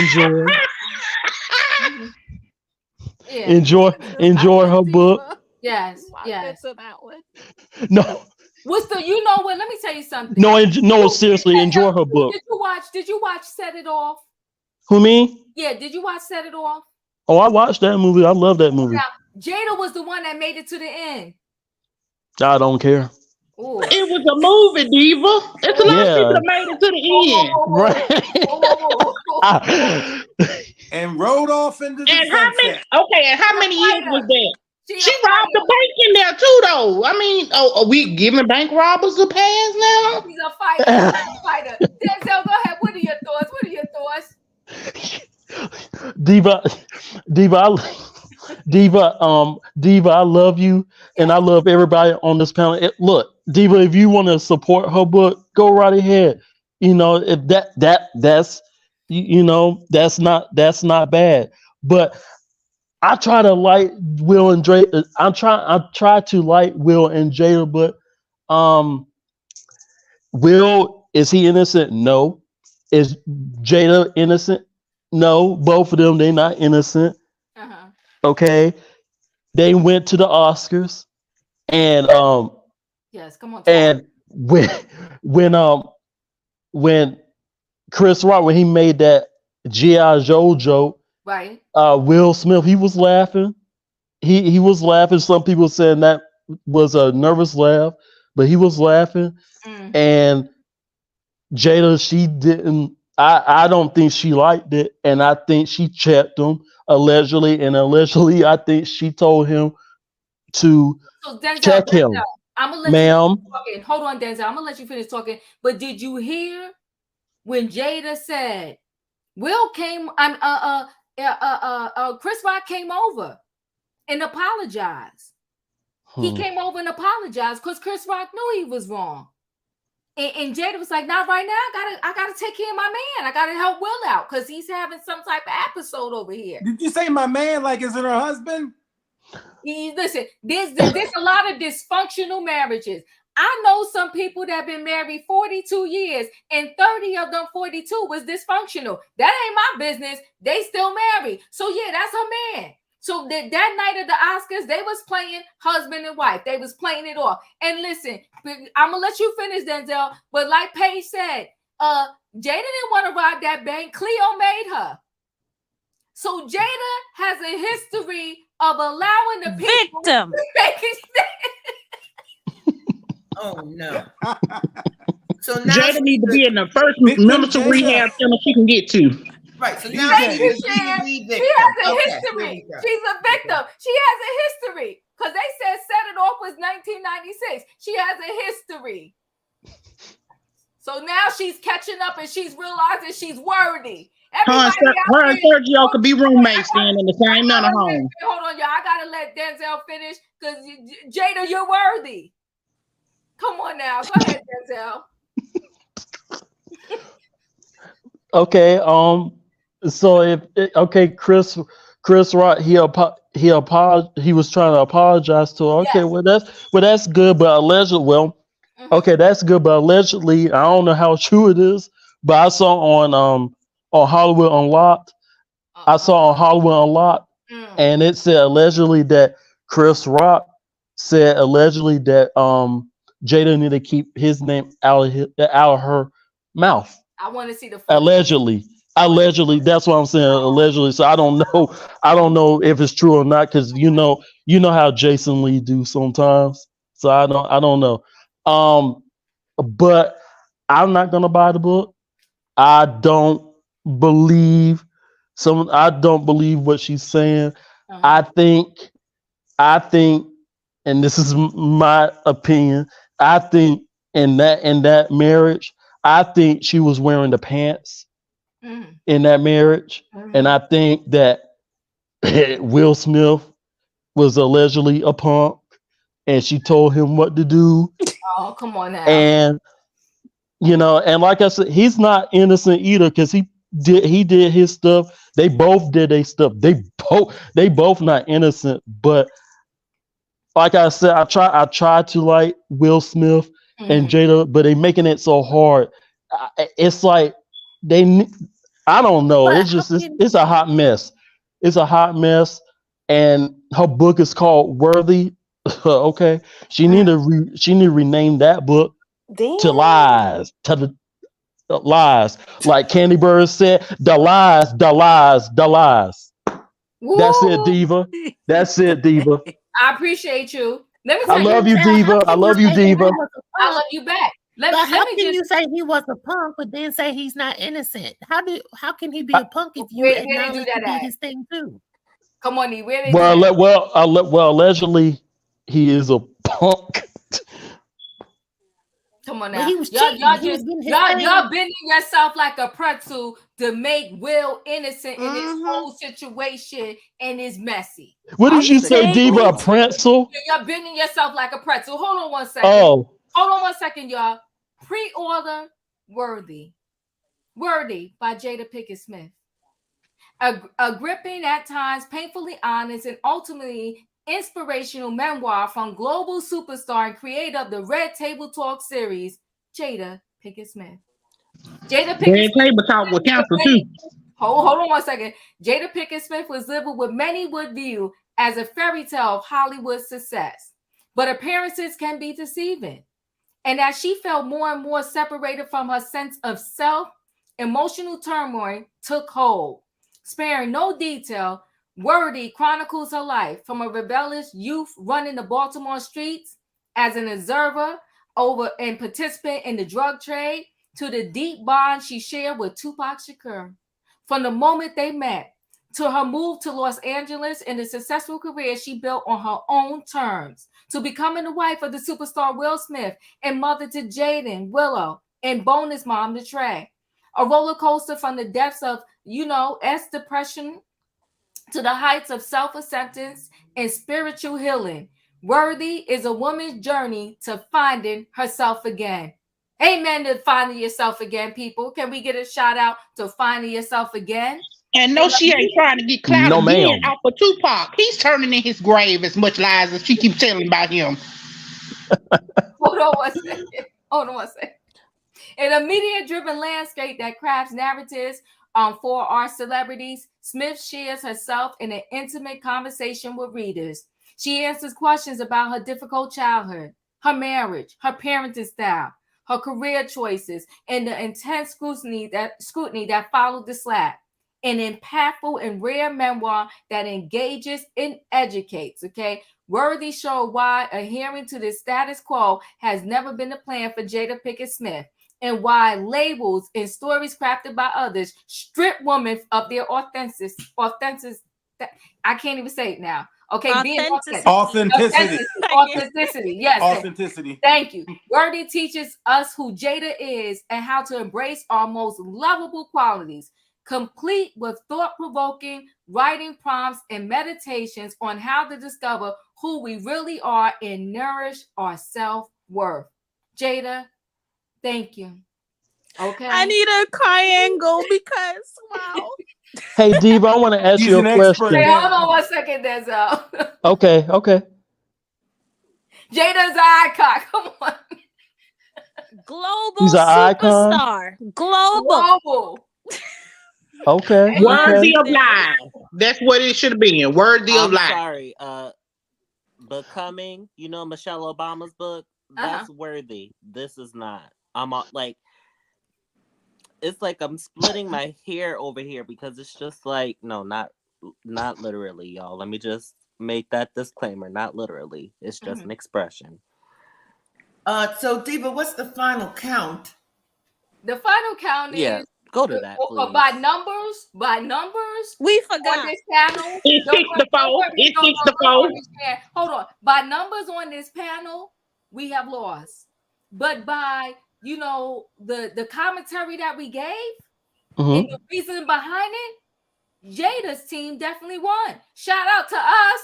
Enjoy her book. Yes. Yes. To that one. No. What's the? You know what? Let me tell you something. No, seriously, enjoy her book. Did you watch Set It Off? Who, me? Yeah. Did you watch Set It Off? Oh, I watched that movie. I love that movie. Now, Jada was the one that made it to the end. I don't care. Ooh. It was a movie, Diva. It's a lot of people that made it to the end. Right. And rode off into the sunset. And how many years was that? She robbed the bank in there too, though. I mean, are we giving bank robbers a pass now? He's a fighter. Fighter. Denzel, go ahead. What are your thoughts? Diva, I love you, and I love everybody on this panel. Look, Diva, if you want to support her book, go right ahead. You know, if that's that's not bad. But I try to like Will and Jada. I try to like Will and Jada, but Will, is he innocent? No. Is Jada innocent? No. Both of them, they're not innocent. Okay. They went to the Oscars, and yes, come on. And when Chris Rock, when he made that G.I. Joe joke, right? Will Smith, he was laughing. He was laughing. Some people saying that was a nervous laugh, but he was laughing. And Jada, she didn't. I don't think she liked it, and I think she checked him allegedly. And allegedly, I think she told him to check him. I'm gonna let you finish talking. Hold on, Denzel. I'm gonna let you finish talking. But did you hear when Jada said Will came? Chris Rock came over and apologized. He came over and apologized because Chris Rock knew he was wrong. And Jada was like, "Not right now. I gotta take care of my man. I gotta help Will out because he's having some type of episode over here." Did you say my man? Like, is it her husband? Listen, there's a lot of dysfunctional marriages. I know some people that have been married 42 years, and 30 of them 42 was dysfunctional. That ain't my business. They still married. So yeah, that's her man. So that night of the Oscars, they was playing husband and wife. They was playing it off. And listen, I'm gonna let you finish, Denzel. But like Paige said, Jada didn't want to rob that bank. Cleo made her. So Jada has a history of allowing the people victim. Oh no. So now Jada needs to be in the first mental rehab center she can get to. Right. So now she has a history. She's a victim. She has a history. Because they said Set It Off was 1996. She has a history. So now she's catching up and she's realizing she's worthy. Her and Sergio could be roommates then in the same mental home. Hold on, y'all. I gotta let Denzel finish because Jada, you're worthy. Come on now. Go ahead, Denzel. Okay. So Chris Rock, he was trying to apologize to her. Okay, yes. That's good, but allegedly, that's good, but allegedly, I don't know how true it is, but I saw on Hollywood Unlocked, and it said allegedly that Chris Rock said allegedly that Jada needed to keep his name out of her mouth. I want to see the Allegedly, that's what I'm saying. Allegedly, so I don't know if it's true or not because you know how Jason Lee do sometimes. So I don't know. But I'm not gonna buy the book. I don't believe what she's saying. I think, and this is my opinion. I think in that marriage, I think she was wearing the pants. In that marriage, and I think that Will Smith was allegedly a punk, and she told him what to do. Oh, come on now. And and like I said, he's not innocent either because he did his stuff. They both did their stuff. They both not innocent. But like I said, I try to like Will Smith and Jada, but they making it so hard. It's like I don't know. It's just it's a hot mess. It's a hot mess. And her book is called Worthy. Okay, she need to rename that book to Lies. To the lies, like Candy Bird said, the lies. Woo! That's it, Diva. That's it, Diva. I appreciate you. Let me I love you, Diva. I love you, Diva. I love you back. How can you say he was a punk, but then say he's not innocent? How can he be a punk if you acknowledge he did his thing too? Come on, E. Where they well, allegedly he is a punk. Come on now, y'all bending yourself like a pretzel to make Will innocent in this whole situation, and it's messy. What did you say, Diva? A pretzel? Y'all bending yourself like a pretzel. Hold on one second. Oh, hold on one second, y'all. Pre-order Worthy by Jada Pinkett Smith. A gripping, at times painfully honest, and ultimately inspirational memoir from global superstar and creator of the Red Table Talk series, Jada Pinkett Smith. Jada Pinkett Smith Talk with counsel too. Hold on one second. Jada Pinkett Smith was living what many would view as a fairy tale of Hollywood success, but appearances can be deceiving. And as she felt more and more separated from her sense of self, emotional turmoil took hold. Sparing no detail, Worthy chronicles her life from a rebellious youth running the Baltimore streets as an observer and participant in the drug trade to the deep bond she shared with Tupac Shakur. From the moment they met to her move to Los Angeles and the successful career she built on her own terms, to becoming the wife of the superstar Will Smith and mother to Jaden, Willow, and bonus mom to Trey. A roller coaster from the depths of, depression to the heights of self-acceptance and spiritual healing. Worthy is a woman's journey to finding herself again. Amen to finding yourself again, people. Can we get a shout out to finding yourself again? And no, she ain't trying to get clout again off of Tupac. He's turning in his grave as much lies as she keeps telling about him. Hold on one second. In a media-driven landscape that crafts narratives for our celebrities, Smith shares herself in an intimate conversation with readers. She answers questions about her difficult childhood, her marriage, her parenting style, her career choices, and the intense scrutiny that followed the slap. An impactful and rare memoir that engages and educates. Worthy showed why adhering to the status quo has never been the plan for Jada Pinkett Smith, and why labels and stories crafted by others strip women of their authenticity. I can't even say it now. Authenticity. Yes. Authenticity. Thank you. Worthy teaches us who Jada is and how to embrace our most lovable qualities, complete with thought-provoking writing prompts and meditations on how to discover who we really are and nourish our self-worth. Jada, thank you. Okay. I need a triangle because wow. Hey, Diva, I want to ask you a question. Hey, hold on one second, Denzel. Okay. Jada's an icon. Come on. Global He's an icon. superstar. Global. Okay. Worthy of lies. That's what it should have been. Worthy of lies. Sorry. Becoming, Michelle Obama's book. That's worthy. This is not. I'm like, it's like I'm splitting my hair over here because it's just like, no, not literally, y'all. Let me just make that disclaimer. Not literally. It's just an expression. So Diva, what's the final count? The final count is go to that, please. By numbers. We forgot on this panel. It's the phone. Hold on. By numbers on this panel, we have lost. But by the commentary that we gave and the reason behind it, Jada's team definitely won. Shout out to us.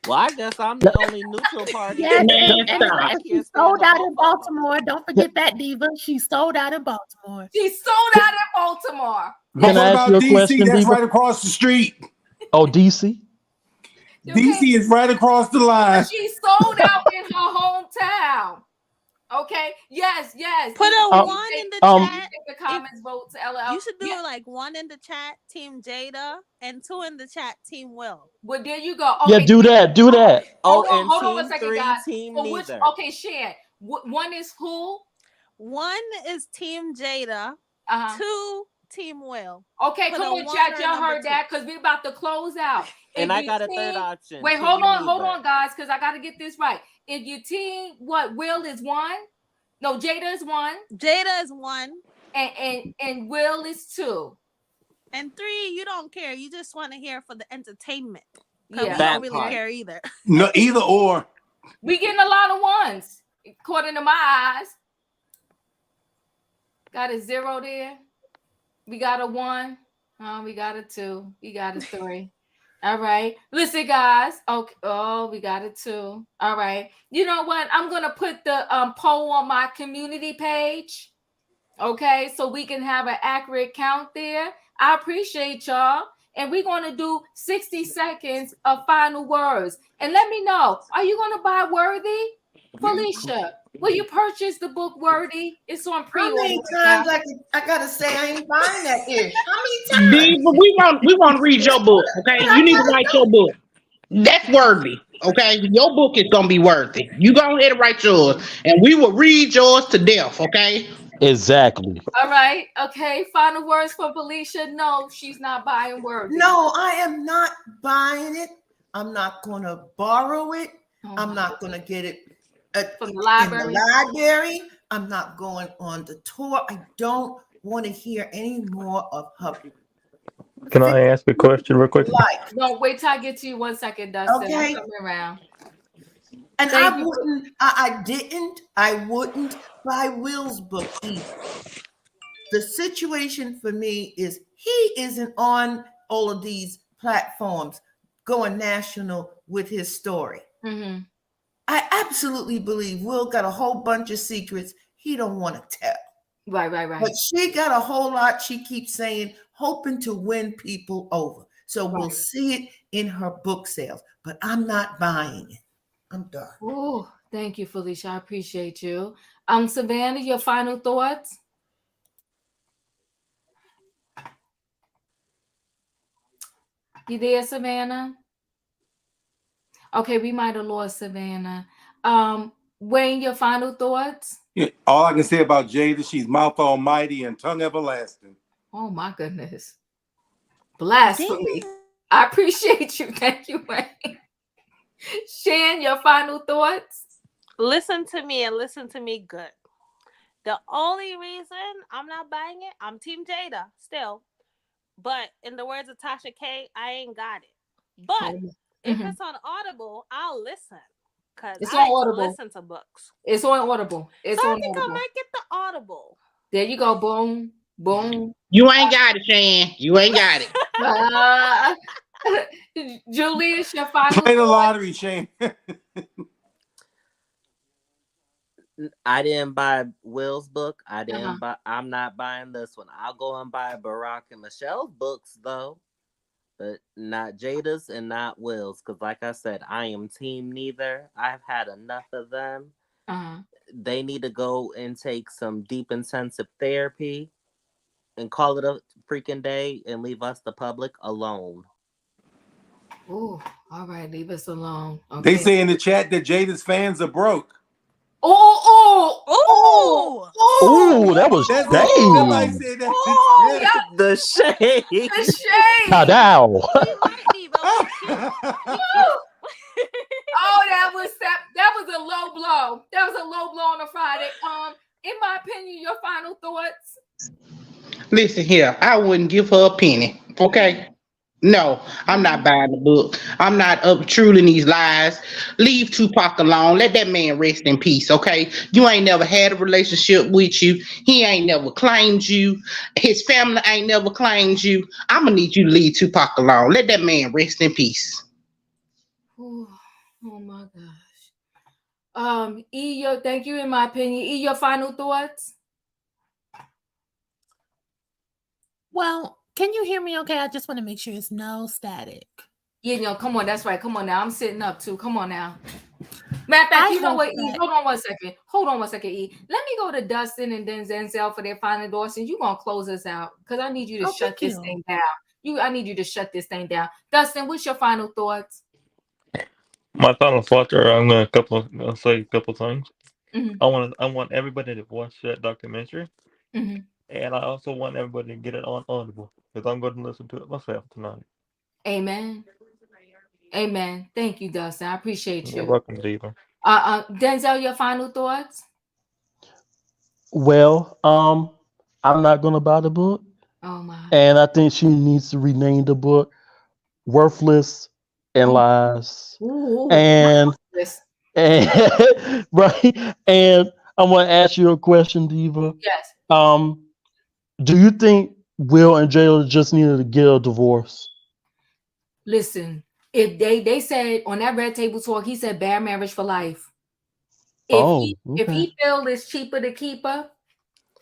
Well, I guess I'm the only neutral party. Yes, Man, and stop. she sold out in Baltimore. Don't forget that, Diva. She sold out in Baltimore. She sold out in Baltimore. But Can what I ask about you a DC? question, That's Diva? right across the street. Oh, DC. DC is right across the line. She sold out in her hometown. Okay. Yes. Put a Um, 1 in the um, chat. The comments vote to LL. You should do like 1 in the chat, Team Jada, and 2 in the chat, Team Will. Well, there you go. Yeah, do that. Do that. Oh, Hold and on team one second, 3, guys. team So which? neither. Okay, Shan. One is who? 1 is Team Jada. 2 Team Will. Okay, Put come a on, 1 chat. or Y'all number heard 2. that because we're about to close out. And If I you got a team- third option. Wait, team hold on, neither. guys, because I got to get this right. If you team, what? Will is 1. No, Jada is 1. Jada is 1. And Will is 2. And 3, you don't care. You just want to hear for the entertainment. Yeah. We That don't really part. care either. No, either or. We getting a lot of 1s, according to my eyes. Got a 0 there. We got a 1. We got a 2. We got a 3. All right. Listen, guys. Okay. Oh, we got a 2. All right. You know what? I'm gonna put the poll on my community page. Okay, so we can have an accurate count there. I appreciate y'all. And we're gonna do 60 seconds of final words. And let me know, are you gonna buy Worthy? Felicia, will you purchase the book Worthy? It's on pre-order. How many times I gotta say I ain't buying that ish? How many times? Diva, we want to read your book, okay? You need to write your book. That's worthy, okay? Your book is gonna be worthy. You go ahead and write yours, and we will read yours to death, okay? Exactly. All right. Okay. Final words for Felicia. No, she's not buying Worthy. No, I am not buying it. I'm not gonna borrow it. I'm not gonna get it from the library. In the library. I'm not going on the tour. I don't want to hear any more of her. Can I ask a question real quick? No, wait till I get to you 1 second, Dustin. Okay. I'm coming around. And I wouldn't buy Will's book either. The situation for me is he isn't on all of these platforms going national with his story. Mm-hmm. I absolutely believe Will got a whole bunch of secrets he don't want to tell. Right. But she got a whole lot, she keeps saying, hoping to win people over. So we'll see it in her book sales, but I'm not buying it. I'm done. Oh, thank you, Felicia. I appreciate you. Savannah, your final thoughts? You there, Savannah? Okay, we might have lost Savannah. Wayne, your final thoughts? Yeah, all I can say about Jada, she's mouth almighty and tongue everlasting. Oh my goodness. Blasphemy. I appreciate you. Thank you, Wayne. Shan, your final thoughts? Listen to me and listen to me good. The only reason I'm not buying it, I'm Team Jada still. But in the words of Tasha K, I ain't got it. But if it's on Audible, I'll listen. Because I listen to books. It's on Audible. It's so on I think Audible. I might get the Audible. There you go. Boom. Boom. You ain't got it, Shan. You ain't got it. Julius, your final Play the thoughts? lottery, Shane. I didn't buy Will's book. I didn't buy. I'm not buying this one. I'll go and buy Barack and Michelle's books though, but not Jada's and not Will's. Because, like I said, I am team neither. I've had enough of them. They need to go and take some deep intensive therapy and call it a freaking day and leave us, the public, alone. Oh, all right. Leave us alone. Okay. They say in the chat that Jada's fans are broke. Oh, that was shade. Somebody said that. The shade. The shade. Ta-dow. Oh, that was a low blow. That was a low blow on a Friday. In my opinion, your final thoughts? Listen here, I wouldn't give her a penny, okay? No, I'm not buying the book. I'm not obtruding these lies. Leave Tupac alone. Let that man rest in peace, okay? You ain't never had a relationship with you. He ain't never claimed you. His family ain't never claimed you. I'm gonna need you to leave Tupac alone. Let that man rest in peace. Oh my gosh. Thank you. In my opinion, your final thoughts. Well, can you hear me? Okay, I just want to make sure it's no static. Yeah, come on, that's right. Come on now, I'm sitting up too. Come on now. Matter of fact, you know what, E? Hold on one second, E. Let me go to Dustin and then Denzel for their final thoughts, and you're gonna close us out because I need you to shut this thing down. I need you to shut this thing down. Dustin, what's your final thoughts? My final thoughts are I'll say a couple things. Mhm. I want everybody to watch that documentary, Mhm. and I also want everybody to get it on Audible because I'm going to listen to it myself tonight. Amen. Amen. Thank you, Dustin. I appreciate you. You're welcome, Diva. Denzel, your final thoughts? Well, I'm not gonna buy the book. Oh my. And I think she needs to rename the book "Worthless and Lies." And right. And I'm gonna ask you a question, Diva. Yes. Do you think Will and Jada just needed to get a divorce? Listen, if they said on that Red Table Talk, he said bad marriage for life. If he feel it's cheaper to keep her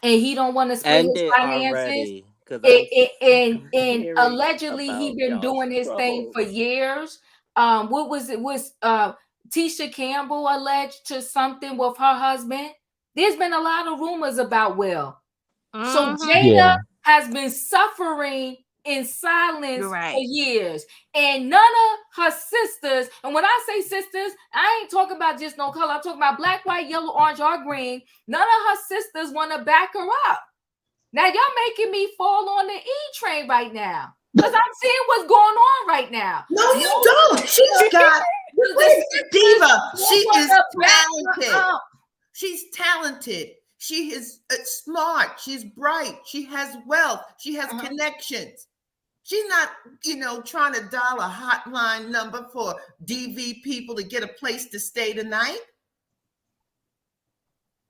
and he don't want to split his finances, and allegedly he been doing his thing for years. What was it? Was Tisha Campbell alleged to something with her husband? There's been a lot of rumors about Will. So Jada has been suffering in silence for years, and none of her sisters, and when I say sisters, I ain't talking about just no color, I'm talking about black, white, yellow, orange, or green. None of her sisters want to back her up. Now y'all making me fall on the E train right now because I'm seeing what's going on right now. No, you don't. She's got Diva. She is talented. She's talented. She is smart. She's bright. She has wealth. She has connections. She's not, trying to dial a hotline number for DV people to get a place to stay tonight.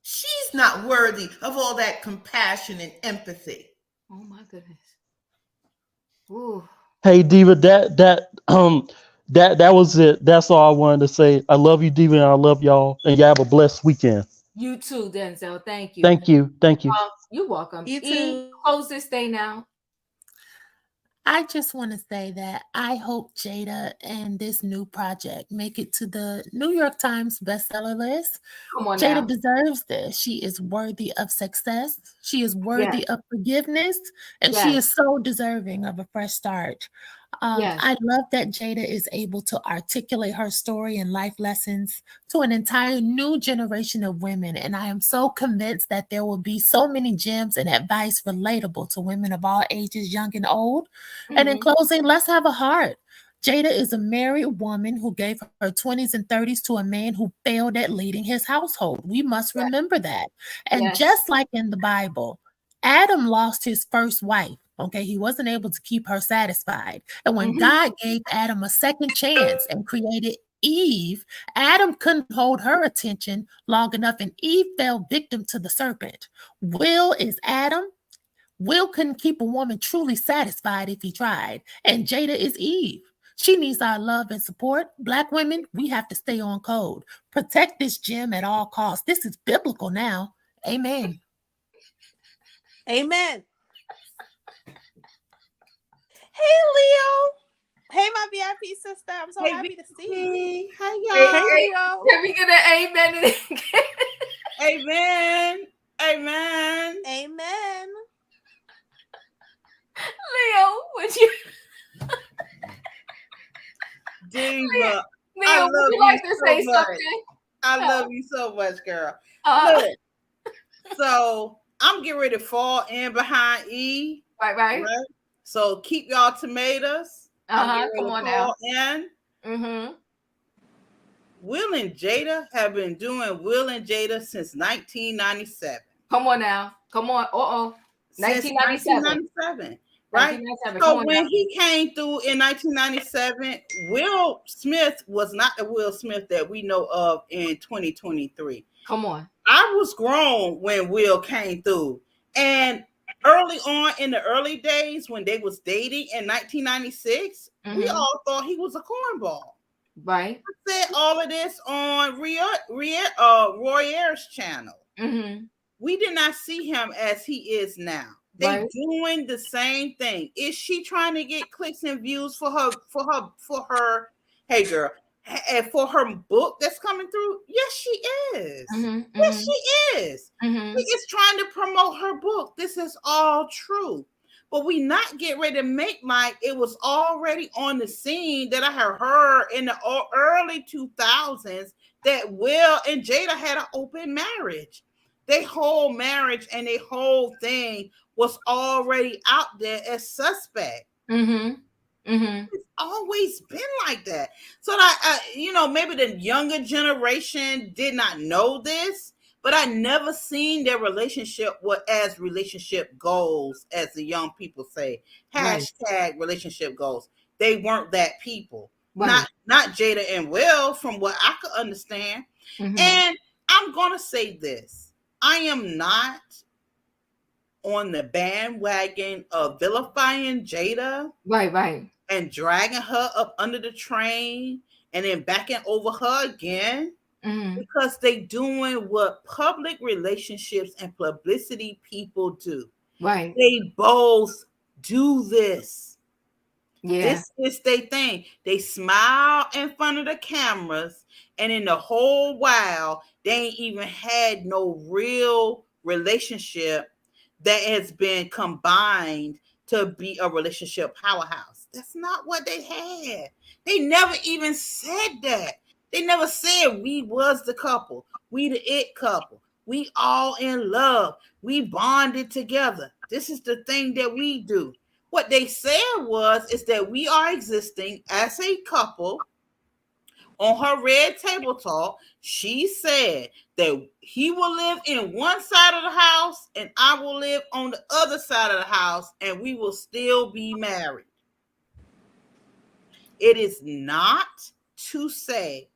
She's not worthy of all that compassion and empathy. Oh my goodness. Ooh. Hey Diva, that was it. That's all I wanted to say. I love you, Diva, and I love y'all. And y'all have a blessed weekend. You too, Denzel. Thank you. Thank you. You're welcome. You too. Close this thing now. I just want to say that I hope Jada and this new project make it to the New York Times bestseller list. Come on Jada now. deserves this. She is worthy of success. She is worthy of forgiveness. And she is so deserving of a fresh start. I love that Jada is able to articulate her story and life lessons to an entire new generation of women. And I am so convinced that there will be so many gems and advice relatable to women of all ages, young and old. And in closing, let's have a heart. Jada is a married woman who gave her 20s and 30s to a man who failed at leading his household. We must remember that. And just like in the Bible, Adam lost his first wife. Okay, he wasn't able to keep her satisfied. And when God gave Adam a second chance and created Eve, Adam couldn't hold her attention long enough, and Eve fell victim to the serpent. Will is Adam. Will couldn't keep a woman truly satisfied if he tried. And Jada is Eve. She needs our love and support. Black women, we have to stay on code. Protect this gem at all costs. This is biblical now. Amen. Amen. Hey, Leo. Hey, my VIP sister. I'm so happy to see you. Hi, y'all. Hey, Leo. Can we get an amen in it? Amen. Amen. Amen. Leo, would you? Diva. Leo, would you like to say something? I love you so much, girl. Look, so I'm getting ready to fall in behind E. Right. So keep y'all tomatoes. Come on now. In. Will and Jada have been doing Will and Jada since 1997. Come on now. Come on. 1997. Right? 1997. So when he came through in 1997, Will Smith was not the Will Smith that we know of in 2023. Come on. I was grown when Will came through. And early on in the early days when they was dating in 1996, we all thought he was a cornball. Right. I said all of this on Royer's channel. Mm-hmm. We did not see him as he is now. They doing the same thing. Is she trying to get clicks and views for her? Hey, girl, and for her book that's coming through? Yes, she is. Mm-hmm. Yes, she is. Mm-hmm. She is trying to promote her book. This is all true. But we not get ready to make like it was already on the scene that I had heard in the early 2000s that Will and Jada had an open marriage. Their whole marriage and their whole thing was already out there as suspect. Mm-hmm. Mm-hmm. It's always been like that. So that maybe the younger generation did not know this, but I never seen their relationship as relationship goals, as the young people say. Hashtag relationship goals. They weren't that people. Not Jada and Will, from what I could understand. Mm-hmm. And I'm gonna say this. I am not on the bandwagon of vilifying Jada. Right. And dragging her up under the train and then backing over her again. Mm-hmm. Because they doing what public relationships and publicity people do. Right. They both do this. Yeah. This is their thing. They smile in front of the cameras, and in the whole while, they ain't even had no real relationship that has been combined to be a relationship powerhouse. That's not what they had. They never even said that. They never said we was the couple. We the it couple. We all in love. We bonded together. This is the thing that we do. What they said is that we are existing as a couple. On her Red Table Talk, she said that he will live in one side of the house and I will live on the other side of the house, and we will still be married. It is not to say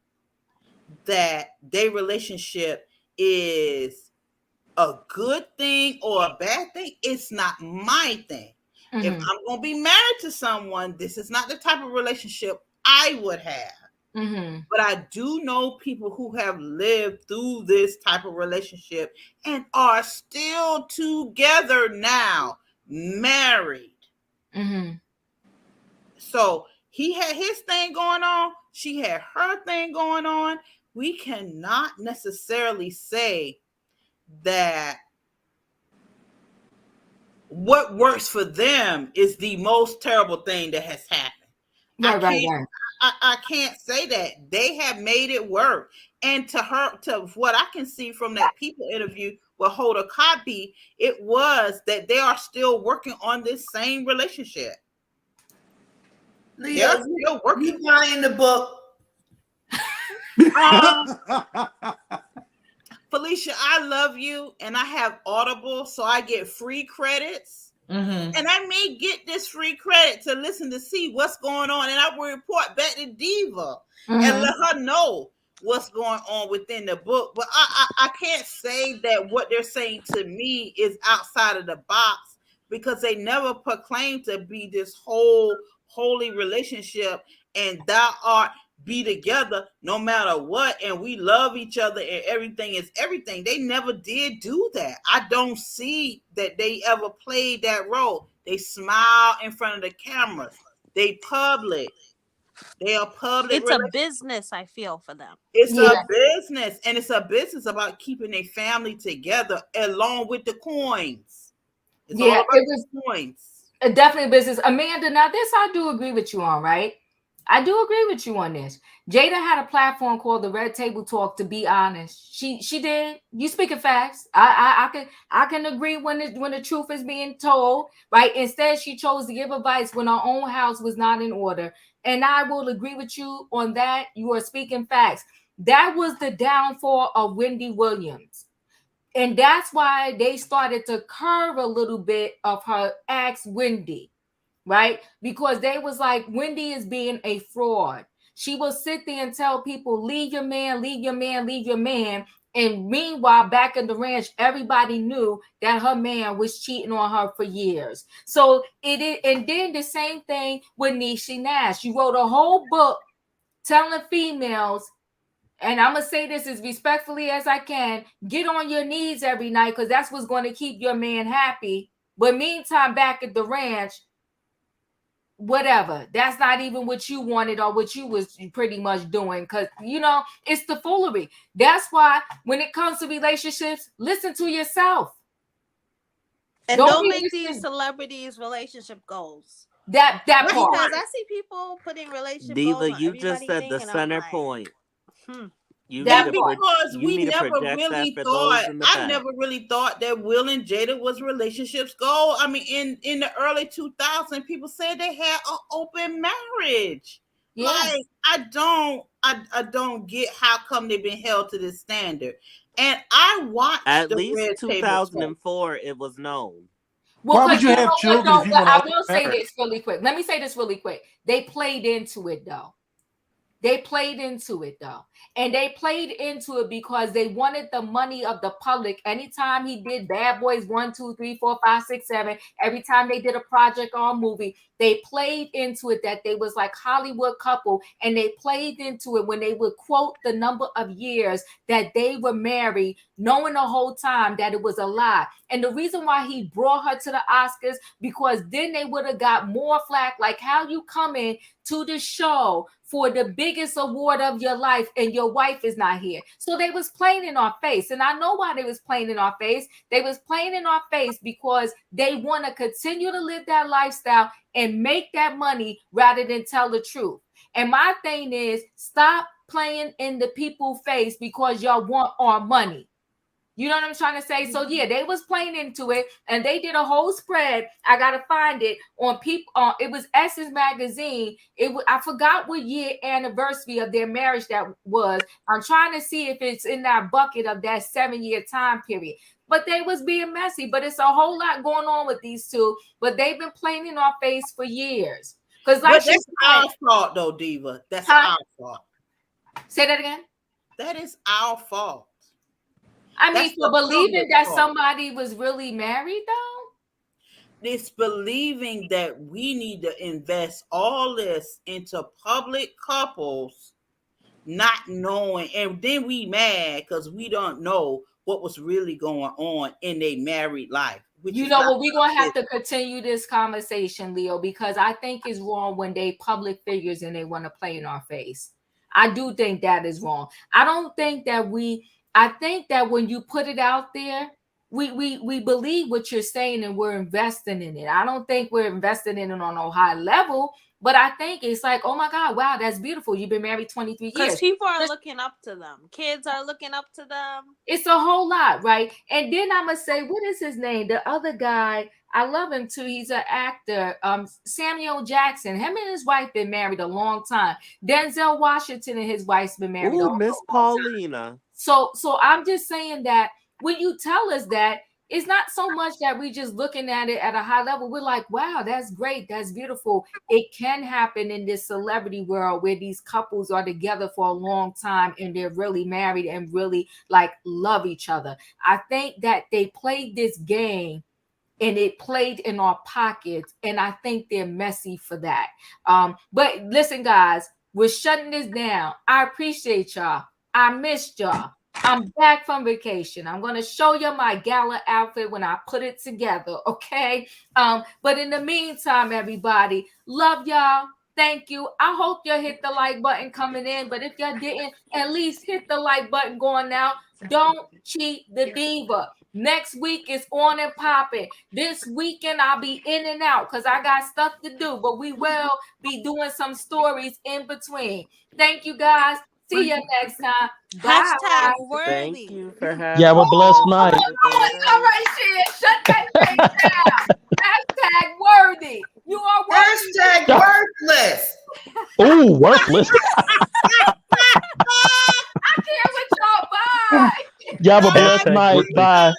that their relationship is a good thing or a bad thing. It's not my thing. Mm-hmm. If I'm going to be married to someone, this is not the type of relationship I would have. Mm-hmm. But I do know people who have lived through this type of relationship and are still together now, married. Mm-hmm. So he had his thing going on. She had her thing going on. We cannot necessarily say that what works for them is the most terrible thing that has happened. Right. I can't say that. They have made it work. And to what I can see from that People interview with Hoda Kotb, it was that they are still working on this same relationship. Leah, they're still working. You buying the book? Felicia, I love you, and I have Audible, so I get free credits. Mm-hmm. And I may get this free credit to listen to see what's going on, and I will report back to Diva and let her know what's going on within the book. But I can't say that what they're saying to me is outside of the box, because they never proclaimed to be this whole holy relationship and thou art be together no matter what, and we love each other and everything is everything. They never did do that. I don't see that they ever played that role. They smile in front of the cameras. They public. They are public. It's a business, I feel, for them. It's a business, and it's a business about keeping a family together along with the coins. It's all about the coins. Definitely a business. Amanda, now this I do agree with you on, right? I do agree with you on this. Jada had a platform called the Red Table Talk, to be honest. She did. You speaking facts. I can agree when the truth is being told, right? Instead, she chose to give advice when her own house was not in order. And I will agree with you on that. You are speaking facts. That was the downfall of Wendy Williams. And that's why they started to curve a little bit of her Ask Wendy. Right? Because they was like, Wendy is being a fraud. She will sit there and tell people, leave your man, leave your man, leave your man. And meanwhile, back in the ranch, everybody knew that her man was cheating on her for years. So it is, and then the same thing with Niecy Nash. You wrote a whole book telling females, and I'm going to say this as respectfully as I can, get on your knees every night because that's what's going to keep your man happy. But meantime, back at the ranch, whatever, that's not even what you wanted or what you was pretty much doing, because it's the foolery. That's why when it comes to relationships, listen to yourself and don't make these celebrities relationship goals. That part, because I see people putting relationship goals. Diva, on you just said the center point. Because we never really thought, I never really thought that Will and Jada was relationships goal. I mean, in the early 2000s, people said they had an open marriage. Yeah. Like, I don't get how come they've been held to this standard. And I watched at least 2004, it was known. Well, why would you have children if you want to I will say this really quick. Let me say this really quick. They played into it though. And they played into it because they wanted the money of the public. Anytime he did Bad Boys 1, 2, 3, 4, 5, 6, 7, every time they did a project or a movie, they played into it that they was like Hollywood couple, and they played into it when they would quote the number of years that they were married, knowing the whole time that it was a lie. And the reason why he brought her to the Oscars, because then they would have got more flack, like how you come in to the show for the biggest award of your life and your wife is not here. So they was playing in our face. And I know why they was playing in our face. They was playing in our face because they want to continue to live that lifestyle and make that money rather than tell the truth. And my thing is, stop playing in the people's face because y'all want our money. You know what I'm trying to say? So yeah, they was playing into it, and they did a whole spread. I gotta find it on people. It was Essence Magazine. I forgot what year anniversary of their marriage that was. I'm trying to see if it's in that bucket of that 7-year time period. But they was being messy. But it's a whole lot going on with these two. But they've been playing in our face for years. Because like that's our fault, though, Diva. That's our fault. Say that again. That is our fault. I mean, for believing that somebody was really married, though? It's believing that we need to invest all this into public couples, not knowing, and then we mad because we don't know what was really going on in their married life. You know what? We're going to have to continue this conversation, Leo, because I think it's wrong when they public figures and they want to play in our face. I do think that is wrong. I think that when you put it out there, we believe what you're saying and we're investing in it. I don't think we're investing in it on a high level, but I think it's like, oh my God, wow, that's beautiful. You've been married 23 years. Because people are looking up to them. Kids are looking up to them. It's a whole lot, right? And then I'm going to say, what is his name? The other guy, I love him too. He's an actor. Samuel Jackson. Him and his wife been married a long time. Denzel Washington and his wife's been married. Ooh, Miss Paulina. So I'm just saying that when you tell us that, it's not so much that we just looking at it at a high level. We're like, wow, that's great. That's beautiful. It can happen in this celebrity world where these couples are together for a long time and they're really married and really like love each other. I think that they played this game and it played in our pockets. And I think they're messy for that. But listen, guys, we're shutting this down. I appreciate y'all. I missed y'all. I'm back from vacation. I'm going to show you my gala outfit when I put it together, okay? But in the meantime, everybody, love y'all. Thank you. I hope you hit the like button coming in, but if y'all didn't, at least hit the like button going out. Don't cheat the diva. Next week is on and popping. This weekend I'll be in and out because I got stuff to do, but we will be doing some stories in between. Thank you, guys. See you next time. Bye. Hashtag worthy. Thank you for having have a blessed night. All right, shit. Shut that thing down. Hashtag worthy. You are worthy. Hashtag worthless. Ooh, worthless. I can't with y'all. Bye. You have a blessed night. Bye.